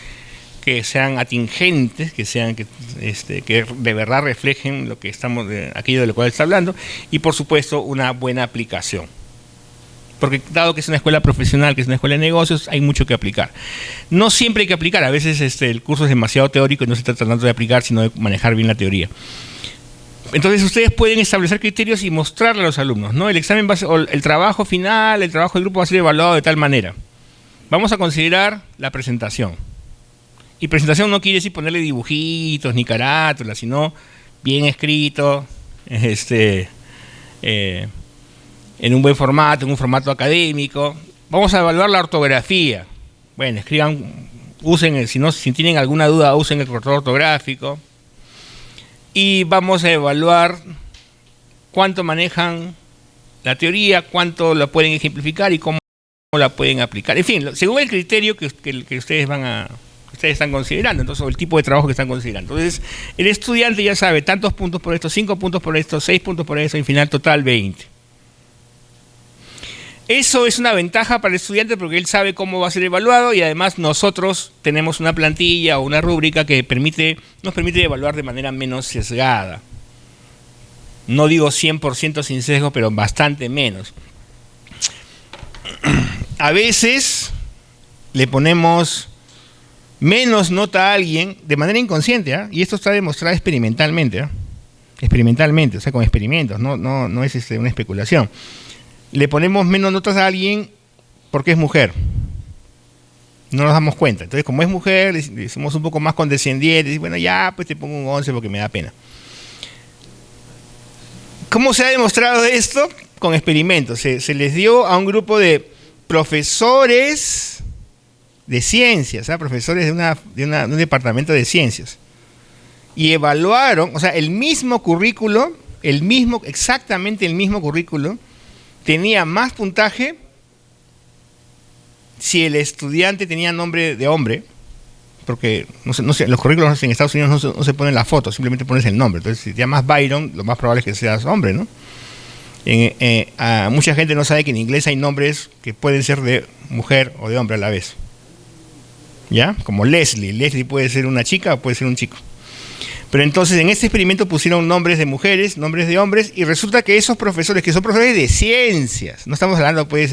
que sean atingentes, que de verdad reflejen lo que aquello de lo cual está hablando, y por supuesto una buena aplicación. Porque dado que es una escuela profesional, que es una escuela de negocios, hay mucho que aplicar. No siempre hay que aplicar, a veces el curso es demasiado teórico y no se trata tanto de aplicar, sino de manejar bien la teoría. Entonces ustedes pueden establecer criterios y mostrarle a los alumnos, ¿no? El examen va a ser, o el trabajo final, el trabajo del grupo va a ser evaluado de tal manera. Vamos a considerar la presentación. Y presentación no quiere decir ponerle dibujitos ni carátulas, sino bien escrito, en un buen formato, en un formato académico. Vamos a evaluar la ortografía. Bueno, usen, si tienen alguna duda, usen el corrector ortográfico. Y vamos a evaluar cuánto manejan la teoría, cuánto la pueden ejemplificar y cómo la pueden aplicar. En fin, según el criterio que ustedes están considerando, entonces, o el tipo de trabajo que están considerando. Entonces, el estudiante ya sabe, tantos puntos por esto, 5 puntos por esto, 6 puntos por eso, en final total 20. Eso es una ventaja para el estudiante porque él sabe cómo va a ser evaluado y además nosotros tenemos una plantilla o una rúbrica que nos permite evaluar de manera menos sesgada. No digo 100% sin sesgo, pero bastante menos. A veces le ponemos menos nota a alguien de manera inconsciente, ¿eh? Y esto está demostrado experimentalmente, ¿eh? Experimentalmente, o sea, con experimentos, no es una especulación. Le ponemos menos notas a alguien porque es mujer. No nos damos cuenta. Entonces, como es mujer, le somos un poco más condescendientes. Y bueno, ya, pues te pongo un 11 porque me da pena. ¿Cómo se ha demostrado esto? Con experimentos. Se les dio a un grupo de profesores de ciencias, ¿eh? Profesores de un departamento de ciencias. Y evaluaron, o sea, el mismo currículo, exactamente el mismo currículo, tenía más puntaje si el estudiante tenía nombre de hombre, porque no sé, los currículos en Estados Unidos no se ponen la foto, simplemente pones el nombre. Entonces, si te llamas Byron, lo más probable es que seas hombre, ¿no? Mucha gente no sabe que en inglés hay nombres que pueden ser de mujer o de hombre a la vez. ¿Ya? Como Leslie. Leslie puede ser una chica o puede ser un chico. Pero entonces en este experimento pusieron nombres de mujeres, nombres de hombres, y resulta que esos profesores, que son profesores de ciencias, no estamos hablando pues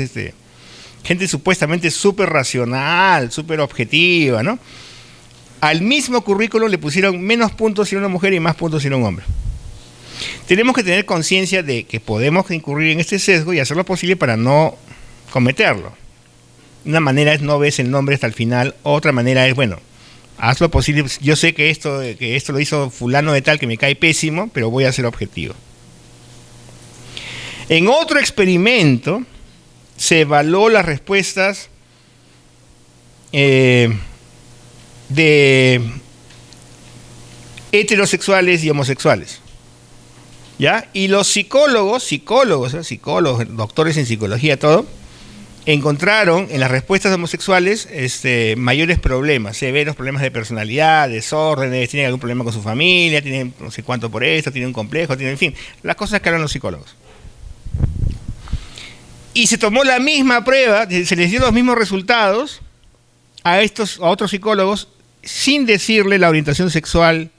gente supuestamente súper racional, súper objetiva, ¿no? Al mismo currículo le pusieron menos puntos si era una mujer y más puntos si era un hombre. Tenemos que tener conciencia de que podemos incurrir en este sesgo y hacer lo posible para no cometerlo. Una manera es no ves el nombre hasta el final, otra manera es, bueno, haz lo posible. Yo sé que esto lo hizo fulano de tal que me cae pésimo, pero voy a ser objetivo. En otro experimento se evaluó las respuestas de heterosexuales y homosexuales. ¿Ya? Y los psicólogos, doctores en psicología, todo, encontraron en las respuestas de homosexuales mayores problemas, severos problemas de personalidad, desórdenes, tienen algún problema con su familia, tienen no sé cuánto por esto, tienen un complejo, tienen, en fin, las cosas que hablan los psicólogos. Y se tomó la misma prueba, se les dio los mismos resultados a otros psicólogos sin decirle la orientación sexual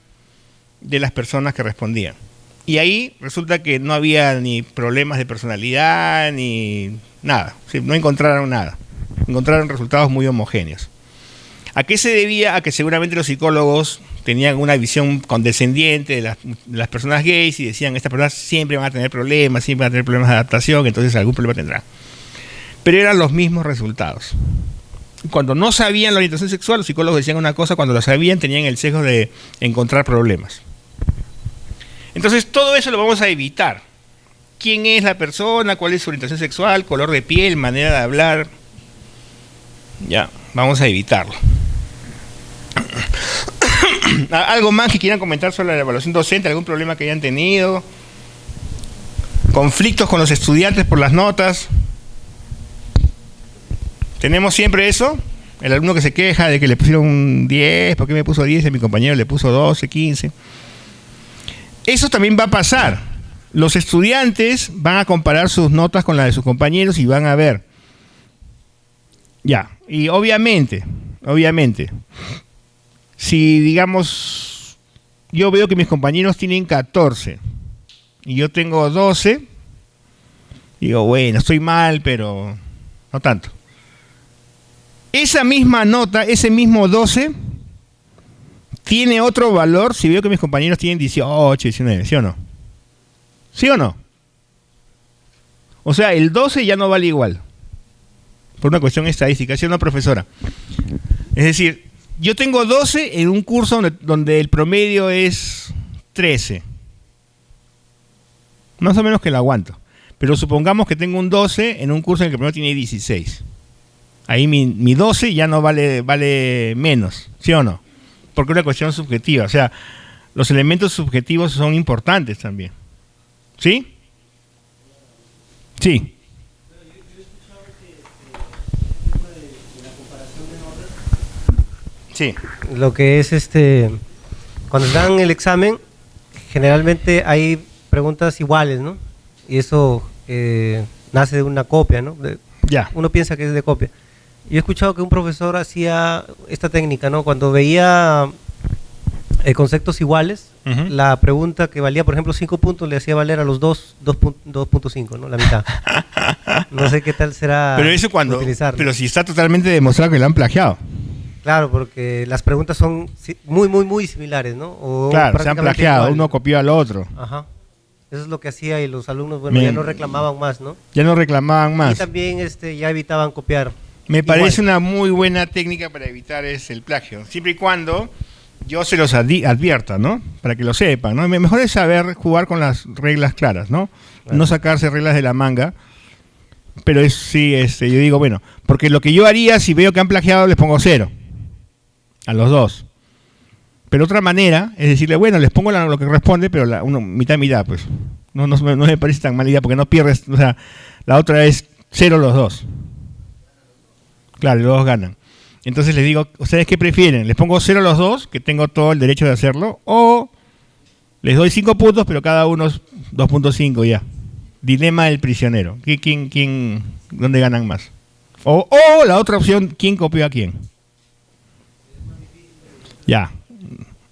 de las personas que respondían. Y ahí resulta que no había ni problemas de personalidad ni nada, no encontraron nada, encontraron resultados muy homogéneos. ¿A qué se debía? A que seguramente los psicólogos tenían una visión condescendiente de las personas gays y decían, estas personas siempre van a tener problemas, siempre van a tener problemas de adaptación, entonces algún problema tendrán. Pero eran los mismos resultados. Cuando no sabían la orientación sexual, los psicólogos decían una cosa, cuando lo sabían tenían el sesgo de encontrar problemas. Entonces todo eso lo vamos a evitar. ¿Quién es la persona? ¿Cuál es su orientación sexual? ¿Color de piel? ¿Manera de hablar? Ya, vamos a evitarlo. ¿Algo más que quieran comentar sobre la evaluación docente? ¿Algún problema que hayan tenido? ¿Conflictos con los estudiantes por las notas? ¿Tenemos siempre eso? El alumno que se queja de que le pusieron un 10, ¿por qué me puso 10 y mi compañero le puso 12, 15? Eso también va a pasar. Los estudiantes van a comparar sus notas con las de sus compañeros y van a ver. Ya, y obviamente, si digamos, yo veo que mis compañeros tienen 14 y yo tengo 12, digo, bueno, estoy mal, pero no tanto. Esa misma nota, ese mismo 12, tiene otro valor si veo que mis compañeros tienen 18, 19, ¿sí o no? ¿Sí o no? O sea, el 12 ya no vale igual. Por una cuestión estadística, ¿sí o no, profesora? Es decir, yo tengo 12 en un curso donde el promedio es 13. Más o menos que lo aguanto. Pero supongamos que tengo un 12 en un curso en el que el promedio tiene 16. Ahí mi 12 ya no vale menos, ¿sí o no? Porque es una cuestión subjetiva. O sea, los elementos subjetivos son importantes también. ¿Sí? Sí. Sí. Lo que es cuando dan el examen, generalmente hay preguntas iguales, ¿no? Y eso nace de una copia, ¿no? Ya. Uno piensa que es de copia. Yo he escuchado que un profesor hacía esta técnica, ¿no? Cuando veía conceptos iguales, la pregunta que valía, por ejemplo, 5 puntos, le hacía valer a los 2.5, ¿no? La mitad. No sé qué tal será. Pero eso pero si está totalmente demostrado que lo han plagiado. Claro, porque las preguntas son muy similares, ¿no? O claro, se han plagiado, iguales. Uno copió al otro. Ajá. Eso es lo que hacía y los alumnos, bueno, ya no reclamaban más, ¿no? Ya no reclamaban más. Y también ya evitaban copiar. Me parece una muy buena técnica para evitar el plagio, siempre y cuando yo se los advierta, ¿no? Para que lo sepan, ¿no? Mejor es saber jugar con las reglas claras, ¿no? Claro. No sacarse reglas de la manga. Pero yo digo, bueno, porque lo que yo haría si veo que han plagiado les pongo 0 a los dos. Pero otra manera es decirle, bueno, les pongo lo que responde, pero mitad, pues. No me parece tan mala idea porque no pierdes, o sea, la otra es 0 los dos. Claro, los dos ganan. Entonces les digo, ¿ustedes qué prefieren? ¿Les pongo 0 a los dos, que tengo todo el derecho de hacerlo? ¿O les doy 5 puntos, pero cada uno es 2.5 ya? Dilema del prisionero. ¿Dónde ganan más? O la otra opción, ¿quién copió a quién? Ya.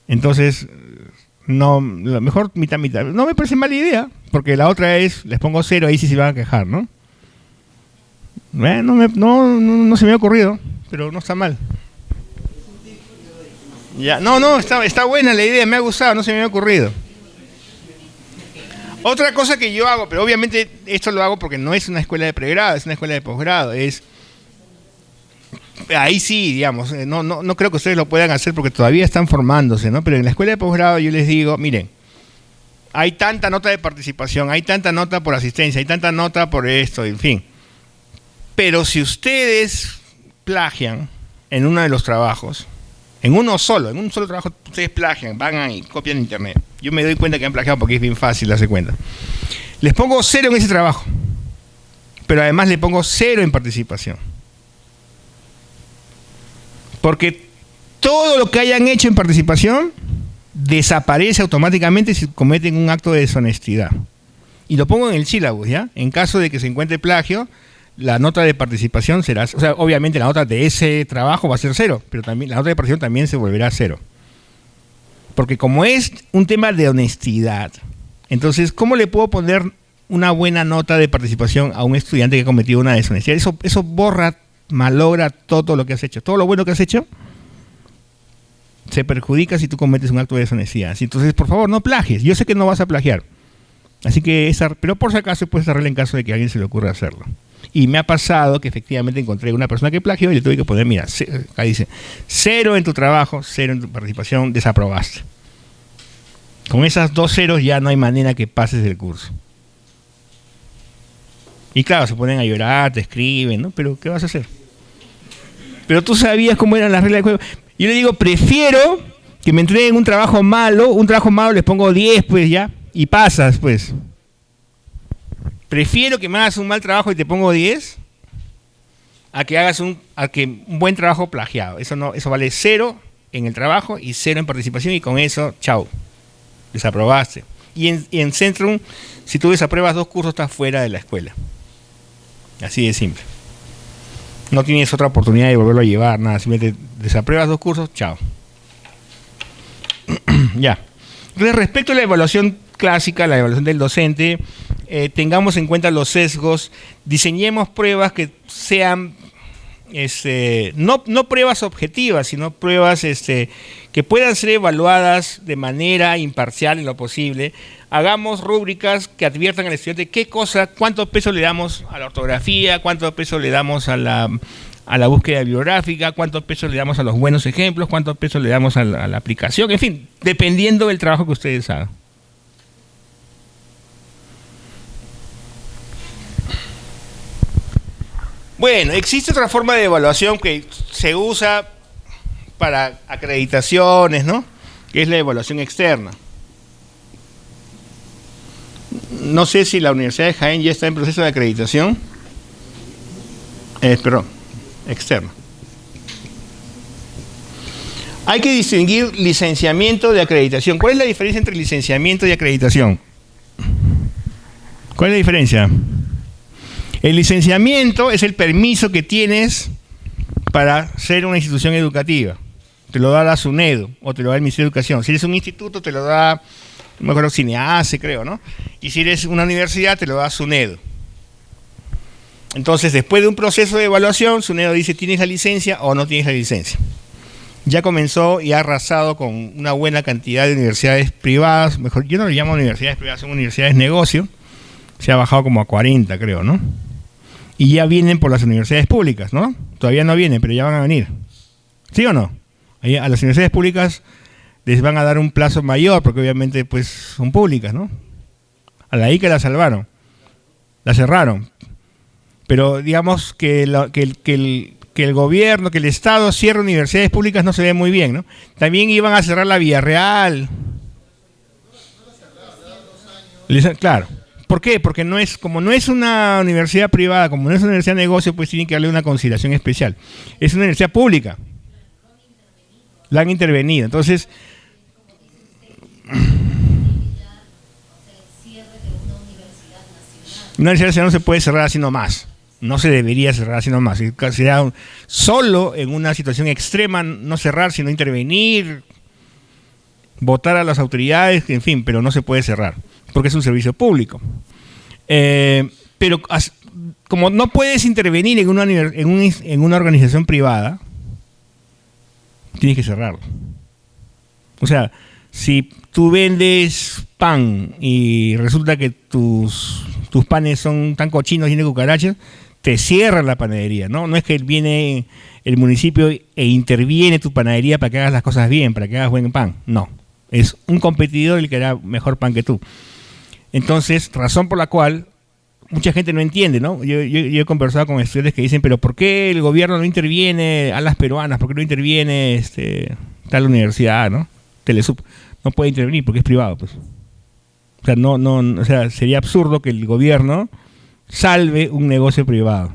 Entonces, mejor mitad. No me parece mala idea, porque la otra es, les pongo 0, ahí sí se van a quejar, ¿no? No se me ha ocurrido, pero no está mal. Ya, está buena la idea, me ha gustado, no se me ha ocurrido. Otra cosa que yo hago, pero obviamente esto lo hago porque no es una escuela de pregrado, es una escuela de posgrado, es ahí sí, digamos, no creo que ustedes lo puedan hacer porque todavía están formándose, ¿no? Pero en la escuela de posgrado yo les digo, miren, hay tanta nota de participación, hay tanta nota por asistencia, hay tanta nota por esto, en fin. Pero si ustedes plagian en uno de los trabajos, en un solo trabajo, ustedes plagian, van ahí, copian en internet. Yo me doy cuenta que han plagiado porque es bien fácil darse cuenta. Les pongo 0 en ese trabajo, pero además le pongo 0 en participación. Porque todo lo que hayan hecho en participación desaparece automáticamente si cometen un acto de deshonestidad. Y lo pongo en el sílabus, ¿ya? En caso de que se encuentre plagio, la nota de participación será, o sea, obviamente la nota de ese trabajo va a ser 0, pero también la nota de participación también se volverá 0. Porque como es un tema de honestidad, entonces, ¿cómo le puedo poner una buena nota de participación a un estudiante que ha cometido una deshonestidad? Eso borra, malogra todo lo que has hecho. Todo lo bueno que has hecho se perjudica si tú cometes un acto de deshonestidad. Entonces, por favor, no plagies. Yo sé que no vas a plagiar. Así que, pero por si acaso, puedes arreglar en caso de que a alguien se le ocurra hacerlo. Y me ha pasado que efectivamente encontré una persona que plagió y le tuve que poner, mira, acá dice, 0 en tu trabajo, 0 en tu participación, desaprobaste. Con esas 2 ceros ya no hay manera que pases el curso. Y claro, se ponen a llorar, te escriben, ¿no? Pero ¿qué vas a hacer? Pero tú sabías cómo eran las reglas del juego. Yo le digo, prefiero que me entreguen un trabajo malo les pongo 10, pues ya, y pasas, pues. Prefiero que me hagas un mal trabajo y te pongo 10 a que hagas un buen trabajo plagiado. Eso vale 0 en el trabajo y 0 en participación, y con eso, chao, desaprobaste. Y en Centrum, si tú desapruebas 2 cursos, estás fuera de la escuela. Así de simple. No tienes otra oportunidad de volverlo a llevar, nada. Simplemente desapruebas 2 cursos, chao. Ya. Entonces, respecto a la evaluación clásica, la evaluación del docente, tengamos en cuenta los sesgos, diseñemos pruebas que sean no pruebas objetivas, sino pruebas que puedan ser evaluadas de manera imparcial en lo posible. Hagamos rúbricas que adviertan al estudiante cuánto peso le damos a la ortografía, cuánto peso le damos a la búsqueda bibliográfica, cuánto peso le damos a los buenos ejemplos, cuánto peso le damos a la aplicación, en fin, dependiendo del trabajo que ustedes hagan. Bueno, existe otra forma de evaluación que se usa para acreditaciones, ¿no? Que es la evaluación externa. No sé si la Universidad de Jaén ya está en proceso de acreditación. Externa. Hay que distinguir licenciamiento de acreditación. ¿Cuál es la diferencia entre licenciamiento y acreditación? ¿Cuál es la diferencia? El licenciamiento es el permiso que tienes para ser una institución educativa. Te lo da la SUNEDU o te lo da el Ministerio de Educación. Si eres un instituto, te lo da, no me acuerdo, CINEACE, creo, ¿no? Y si eres una universidad, te lo da SUNEDU. Entonces, después de un proceso de evaluación, SUNEDU dice, ¿tienes la licencia o no tienes la licencia? Ya comenzó y ha arrasado con una buena cantidad de universidades privadas. Mejor, yo no le llamo universidades privadas, son universidades negocio. Se ha bajado como a 40, creo, ¿no? Y ya vienen por las universidades públicas, ¿no? Todavía no vienen, pero ya van a venir. ¿Sí o no? A las universidades públicas les van a dar un plazo mayor, porque obviamente pues son públicas, ¿no? A la ICA la salvaron, la cerraron. Pero digamos que el gobierno, que el Estado cierre universidades públicas no se ve muy bien, ¿no? También iban a cerrar la Villarreal. Claro. ¿Por qué? Porque como no es una universidad privada, como no es una universidad de negocio, pues tienen que darle una consideración especial. Es una universidad pública. La han intervenido. Entonces, una universidad nacional no se puede cerrar así nomás. No se debería cerrar así nomás. Sería solo en una situación extrema no cerrar, sino intervenir, votar a las autoridades, en fin, pero no se puede cerrar, porque es un servicio público. Pero como no puedes intervenir en una organización privada, tienes que cerrarlo. O sea, si tú vendes pan y resulta que tus panes son tan cochinos y de cucarachas, te cierran la panadería, ¿no? No es que viene el municipio e interviene tu panadería para que hagas las cosas bien, para que hagas buen pan. No, es un competidor el que hará mejor pan que tú. Entonces, razón por la cual mucha gente no entiende, ¿no? Yo he conversado con estudiantes que dicen, pero ¿por qué el gobierno no interviene a las peruanas? ¿Por qué no interviene tal universidad, ¿no? Telesub no puede intervenir porque es privado, pues. O sea, o sea, sería absurdo que el gobierno salve un negocio privado.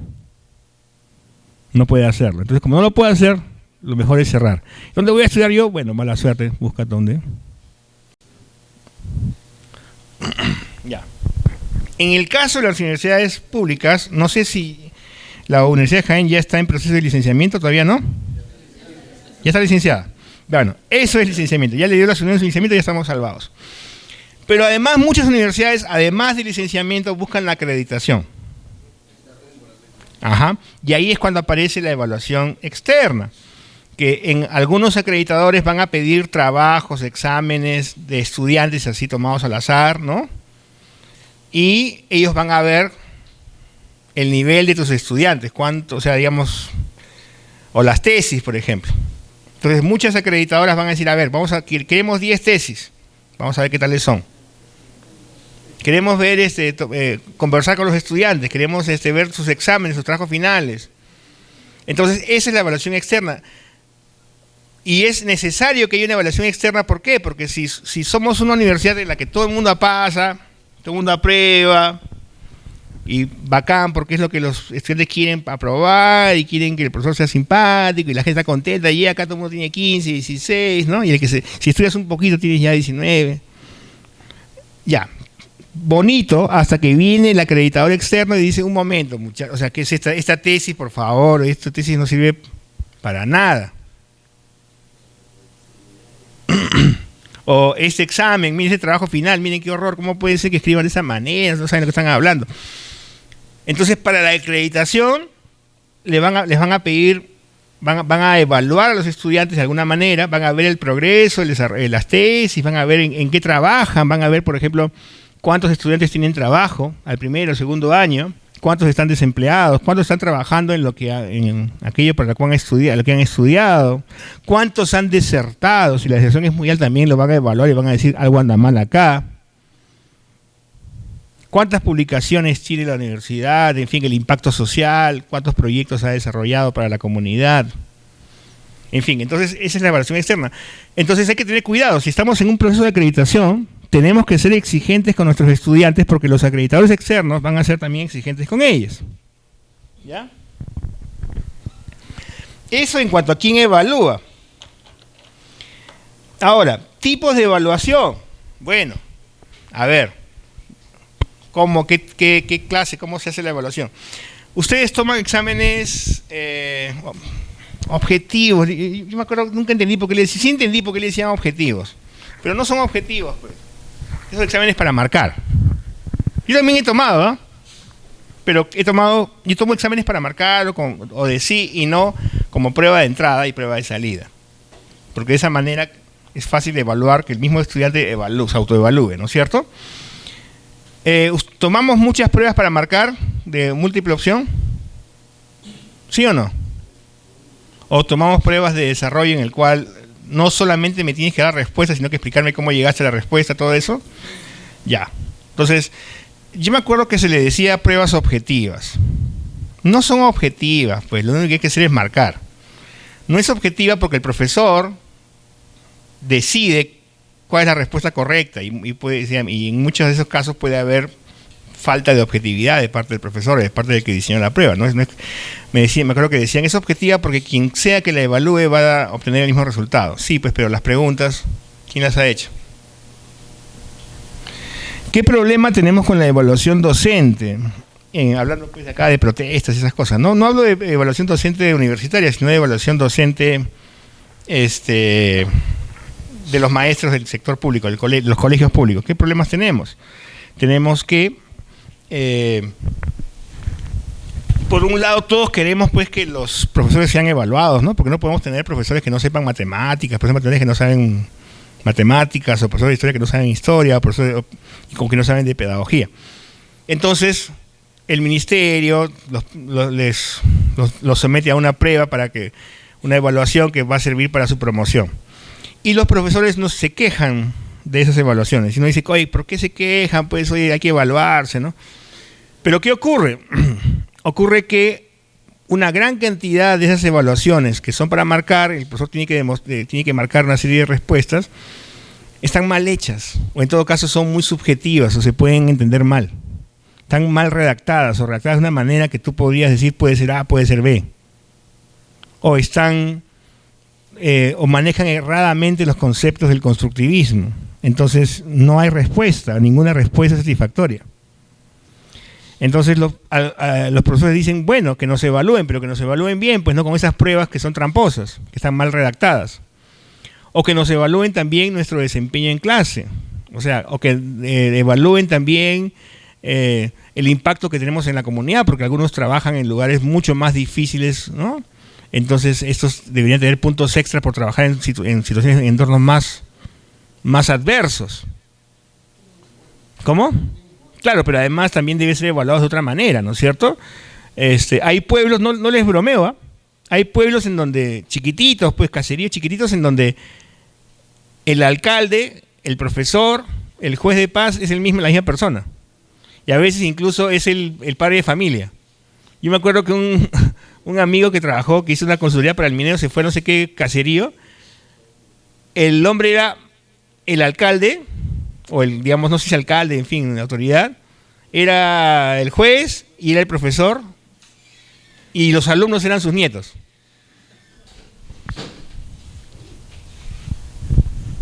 No puede hacerlo. Entonces, como no lo puede hacer, lo mejor es cerrar. ¿Dónde voy a estudiar yo? Bueno, mala suerte, busca dónde. Ya. En el caso de las universidades públicas, no sé si la Universidad de Jaén ya está en proceso de licenciamiento, ¿todavía no? Ya está licenciada. Bueno, eso es licenciamiento. Ya le dio la unidades de licenciamiento y ya estamos salvados. Pero además muchas universidades, además de licenciamiento, buscan la acreditación. Ajá. Y ahí es cuando aparece la evaluación externa, que en algunos acreditadores van a pedir trabajos, exámenes de estudiantes así tomados al azar, ¿no? Y ellos van a ver el nivel de tus estudiantes, cuánto, o sea, digamos, o las tesis, por ejemplo. Entonces muchas acreditadoras van a decir, a ver, queremos 10 tesis, vamos a ver qué tales son. Queremos ver, conversar con los estudiantes, queremos ver sus exámenes, sus trabajos finales. Entonces, esa es la evaluación externa. Y es necesario que haya una evaluación externa, ¿por qué? Porque si somos una universidad en la que todo el mundo pasa, todo el mundo aprueba, y bacán, porque es lo que los estudiantes quieren aprobar, y quieren que el profesor sea simpático, y la gente está contenta, y acá todo el mundo tiene 15, 16, ¿no? Y el que si estudias un poquito tienes ya 19. Ya. Bonito, hasta que viene el acreditador externo y dice, un momento, muchachos, o sea, ¿qué es esta tesis, por favor? Esta tesis no sirve para nada. O este examen, miren ese trabajo final, miren qué horror, ¿cómo puede ser que escriban de esa manera? No saben lo que están hablando. Entonces, para la acreditación, les van a pedir, van a evaluar a los estudiantes de alguna manera, van a ver el progreso, las tesis, van a ver en qué trabajan, van a ver, por ejemplo, cuántos estudiantes tienen trabajo al primero o segundo año, cuántos están desempleados, cuántos están trabajando en aquello para lo que han estudiado, cuántos han desertado. Si la deserción es muy alta, también lo van a evaluar y van a decir algo anda mal acá. Cuántas publicaciones tiene la universidad, en fin, el impacto social, cuántos proyectos ha desarrollado para la comunidad. En fin, entonces esa es la evaluación externa. Entonces hay que tener cuidado, si estamos en un proceso de acreditación, tenemos que ser exigentes con nuestros estudiantes porque los acreditadores externos van a ser también exigentes con ellos. ¿Ya? Eso en cuanto a quién evalúa. Ahora, tipos de evaluación. Bueno, a ver, ¿qué clase, cómo se hace la evaluación? Ustedes toman exámenes objetivos. Yo me acuerdo, nunca entendí por qué sí entendí por qué le decían objetivos, pero no son objetivos, pues. Esos exámenes para marcar. Yo también he tomado, ¿eh? Pero yo tomo exámenes para marcar o de sí y no como prueba de entrada y prueba de salida. Porque de esa manera es fácil de evaluar, que el mismo estudiante se autoevalúe, ¿no es cierto? ¿Tomamos muchas pruebas para marcar de múltiple opción? ¿Sí o no? ¿O tomamos pruebas de desarrollo en el cual no solamente me tienes que dar respuesta, sino que explicarme cómo llegaste a la respuesta, todo eso? Ya. Entonces, yo me acuerdo que se le decía pruebas objetivas. No son objetivas, pues lo único que hay que hacer es marcar. No es objetiva porque el profesor decide cuál es la respuesta correcta y en muchos de esos casos puede haber falta de objetividad de parte del profesor, de parte del que diseñó la prueba. Me acuerdo que decían, es objetiva porque quien sea que la evalúe va a obtener el mismo resultado. Sí, pues, pero las preguntas, ¿quién las ha hecho? ¿Qué problema tenemos con la evaluación docente? Hablando pues acá de protestas y esas cosas. No hablo de evaluación docente universitaria, sino de evaluación docente de los maestros del sector público, los colegios públicos. ¿Qué problemas tenemos? Tenemos que por un lado todos queremos pues que los profesores sean evaluados, ¿no? Porque no podemos tener profesores que no sepan matemáticas, profesores que no saben matemáticas, o profesores de historia que no saben historia, o profesores que no saben de pedagogía. Entonces, el ministerio los somete a una prueba una evaluación que va a servir para su promoción. Y los profesores no se quejan de esas evaluaciones. Y uno dice, oye, ¿por qué se quejan? Pues, oye, hay que evaluarse, ¿no? Pero ¿qué ocurre? Ocurre que una gran cantidad de esas evaluaciones que son para marcar, el profesor tiene que marcar una serie de respuestas, están mal hechas, o en todo caso son muy subjetivas, o se pueden entender mal. Están mal redactadas, o redactadas de una manera que tú podrías decir puede ser A, puede ser B. O están, o manejan erradamente los conceptos del constructivismo. Entonces no hay respuesta, ninguna respuesta satisfactoria. Entonces los profesores dicen, bueno, que nos evalúen, pero que nos evalúen bien, pues no con esas pruebas que son tramposas, que están mal redactadas. O que nos evalúen también nuestro desempeño en clase. O sea, o que evalúen también el impacto que tenemos en la comunidad, porque algunos trabajan en lugares mucho más difíciles, ¿no? Entonces estos deberían tener puntos extras por trabajar en situaciones, en entornos más adversos. ¿Cómo? Claro, pero además también debe ser evaluados de otra manera, ¿no es cierto? Hay pueblos, no les bromeo, ¿eh? Hay pueblos en donde, chiquititos, pues caseríos chiquititos, en donde el alcalde, el profesor, el juez de paz es la misma persona. Y a veces incluso es el padre de familia. Yo me acuerdo que un amigo que trabajó, que hizo una consultoría para el minero, se fue a no sé qué caserío. El hombre era el alcalde, o digamos, no sé si alcalde, en fin, la autoridad, era el juez y era el profesor, y los alumnos eran sus nietos.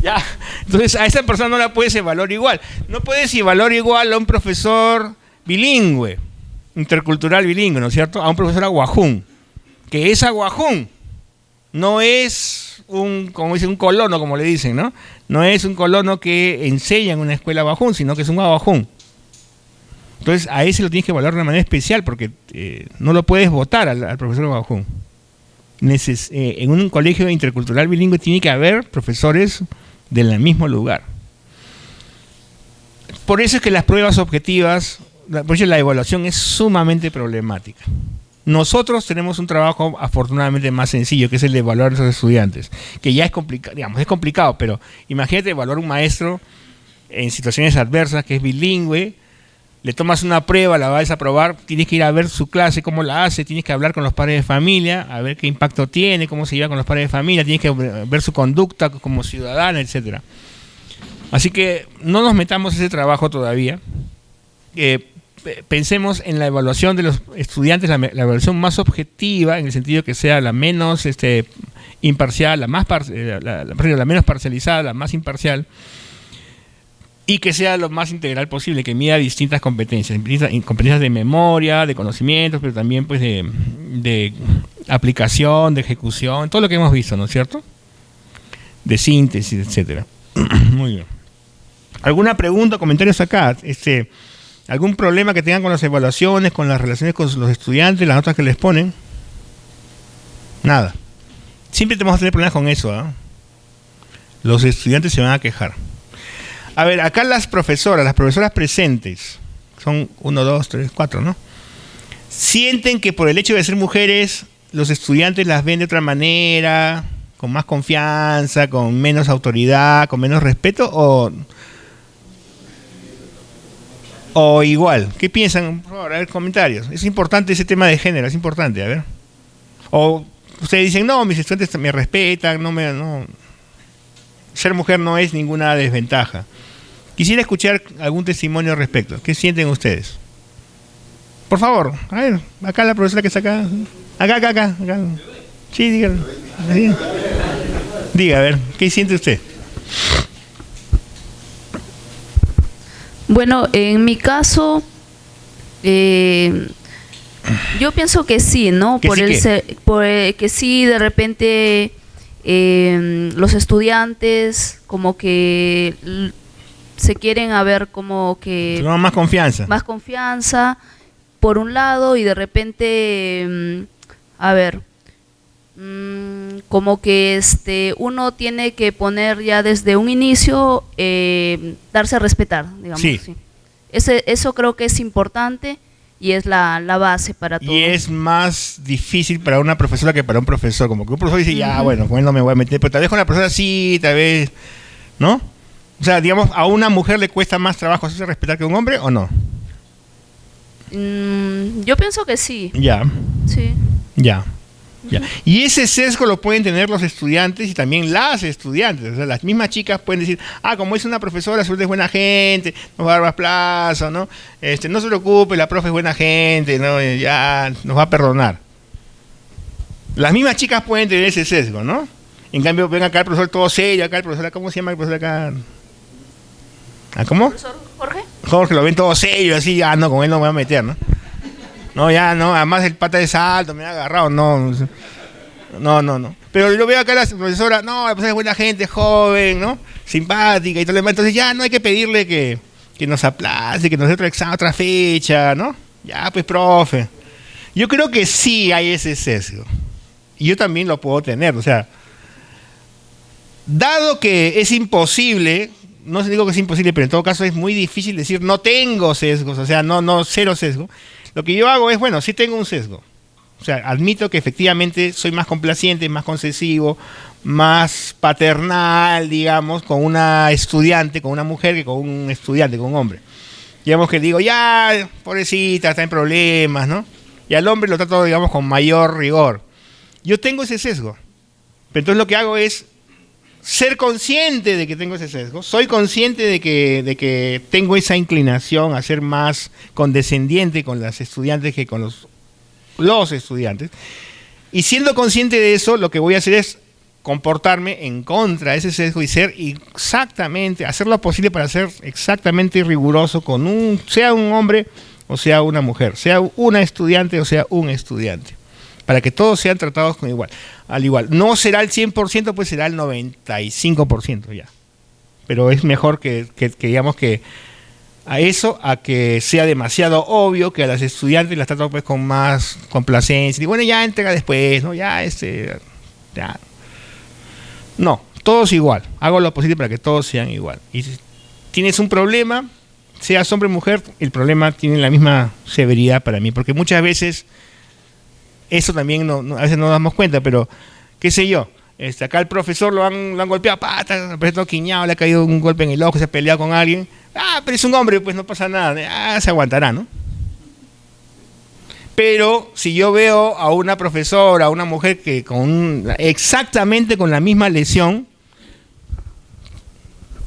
Ya, entonces a esa persona no la puedes evaluar igual. No puedes evaluar igual a un profesor bilingüe, intercultural bilingüe, ¿no es cierto? A un profesor aguajún, que es aguajún, no es como dice, un colono, como le dicen, ¿no? No es un colono que enseña en una escuela aguajún, sino que es un aguajún. Entonces a ese lo tienes que evaluar de una manera especial, porque no lo puedes votar al profesor aguajún. En un colegio intercultural bilingüe tiene que haber profesores del mismo lugar. Por eso es que las pruebas objetivas, por eso la evaluación es sumamente problemática. Nosotros tenemos un trabajo afortunadamente más sencillo, que es el de evaluar a nuestros estudiantes, que ya es complicado, digamos, es complicado, pero imagínate evaluar a un maestro en situaciones adversas, que es bilingüe, le tomas una prueba, la vas a probar, tienes que ir a ver su clase, cómo la hace, tienes que hablar con los padres de familia, a ver qué impacto tiene, cómo se lleva con los padres de familia, tienes que ver su conducta como ciudadana, etcétera. Así que no nos metamos ese trabajo todavía. Pensemos en la evaluación de los estudiantes, la evaluación más objetiva, en el sentido que sea la menos imparcial, la menos parcializada, la más imparcial, y que sea lo más integral posible, que mida distintas competencias de memoria, de conocimientos, pero también pues de aplicación, de ejecución, todo lo que hemos visto, ¿no es cierto? De síntesis, etcétera. Muy bien. ¿Alguna pregunta o comentarios acá? ¿Algún problema que tengan con las evaluaciones, con las relaciones con los estudiantes, las notas que les ponen? Nada. Siempre vamos a tener problemas con eso, ¿eh? Los estudiantes se van a quejar. A ver, acá las profesoras presentes, son 1, 2, 3, 4, ¿no? ¿Sienten que por el hecho de ser mujeres, los estudiantes las ven de otra manera, con más confianza, con menos autoridad, con menos respeto, o igual? ¿Qué piensan? Por favor, a ver, comentarios. Es importante ese tema de género, es importante, a ver. O ustedes dicen, no, mis estudiantes me respetan, no. Ser mujer no es ninguna desventaja. Quisiera escuchar algún testimonio al respecto. ¿Qué sienten ustedes? Por favor, a ver, acá la profesora que está acá. Acá. Sí, diga. Diga, a ver, ¿qué siente usted? Bueno, en mi caso, yo pienso que sí, ¿no? Que sí, de repente los estudiantes como que se quieren ver como que más confianza. Más confianza, por un lado, y de repente, como que uno tiene que poner ya desde un inicio, darse a respetar, digamos. Sí. Eso creo que es importante, y es la base para todo. Y es más difícil para una profesora que para un profesor. Como que un profesor dice, ya, bueno, con él no me voy a meter, pero tal vez con la profesora sí, tal vez, ¿no? O sea, digamos, ¿a una mujer le cuesta más trabajo hacerse respetar que a un hombre o no? Yo pienso que sí. Ya. Sí. Ya. Ya. Y ese sesgo lo pueden tener los estudiantes y también las estudiantes. O sea, las mismas chicas pueden decir, como es una profesora, suerte es buena gente, nos va a dar más plazo, ¿no? No se preocupe, la profe es buena gente, ¿no? Ya nos va a perdonar. Las mismas chicas pueden tener ese sesgo, ¿no? En cambio, ven acá el profesor todo serio, acá el profesor, ¿cómo se llama el profesor acá? ¿Cómo? ¿Profesor Jorge? Jorge, lo ven todo serio, así, no, con él no me voy a meter, ¿no? No, ya, no, además el pata de salto, me ha agarrado, no. Pero yo veo acá a la profesora, no, la profesora es buena gente, joven, ¿no? Simpática y todo lo demás, entonces ya no hay que pedirle que nos aplace, que nos dé otro examen, otra fecha, ¿no? Ya, pues, profe. Yo creo que sí hay ese sesgo. Y yo también lo puedo tener, o sea, dado que es imposible, no digo que es imposible, pero en todo caso es muy difícil decir no tengo sesgos, o sea, no cero sesgo. Lo que yo hago es, bueno, sí tengo un sesgo. O sea, admito que efectivamente soy más complaciente, más concesivo, más paternal, digamos, con una estudiante, con una mujer, que con un estudiante, con un hombre. Digamos que digo, ya, pobrecita, está en problemas, ¿no? Y al hombre lo trato, digamos, con mayor rigor. Yo tengo ese sesgo. Pero entonces lo que hago es ser consciente de que tengo ese sesgo. Soy consciente de que tengo esa inclinación a ser más condescendiente con las estudiantes que con los estudiantes. Y siendo consciente de eso, lo que voy a hacer es comportarme en contra de ese sesgo y ser exactamente, hacer lo posible para ser exactamente riguroso con sea un hombre o sea una mujer, sea una estudiante o sea un estudiante, para que todos sean tratados al igual. No será el 100%, pues será el 95% ya. Pero es mejor que digamos que a eso, a que sea demasiado obvio, que a las estudiantes las trato pues con más complacencia. Y bueno, ya entrega después, ¿no? Ya. No, todos igual. Hago lo posible para que todos sean igual. Y si tienes un problema, seas hombre o mujer, el problema tiene la misma severidad para mí. Porque muchas veces, eso también a veces no nos damos cuenta, pero qué sé yo, acá el profesor lo han golpeado, el profesor quiñado, le ha caído un golpe en el ojo, se ha peleado con alguien. Pero es un hombre, pues no pasa nada, se aguantará, ¿no? Pero si yo veo a una profesora, a una mujer que exactamente con la misma lesión,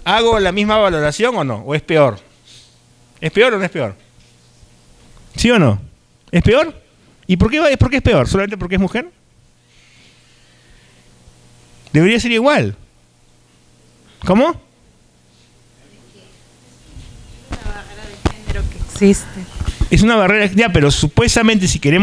¿hago la misma valoración o no? ¿O es peor? ¿Es peor o no es peor? ¿Sí o no? ¿Es peor? ¿Y por qué es peor? ¿Solamente porque es mujer? Debería ser igual. ¿Cómo? Es una barrera de género que existe. Es una barrera, ya, pero supuestamente si queremos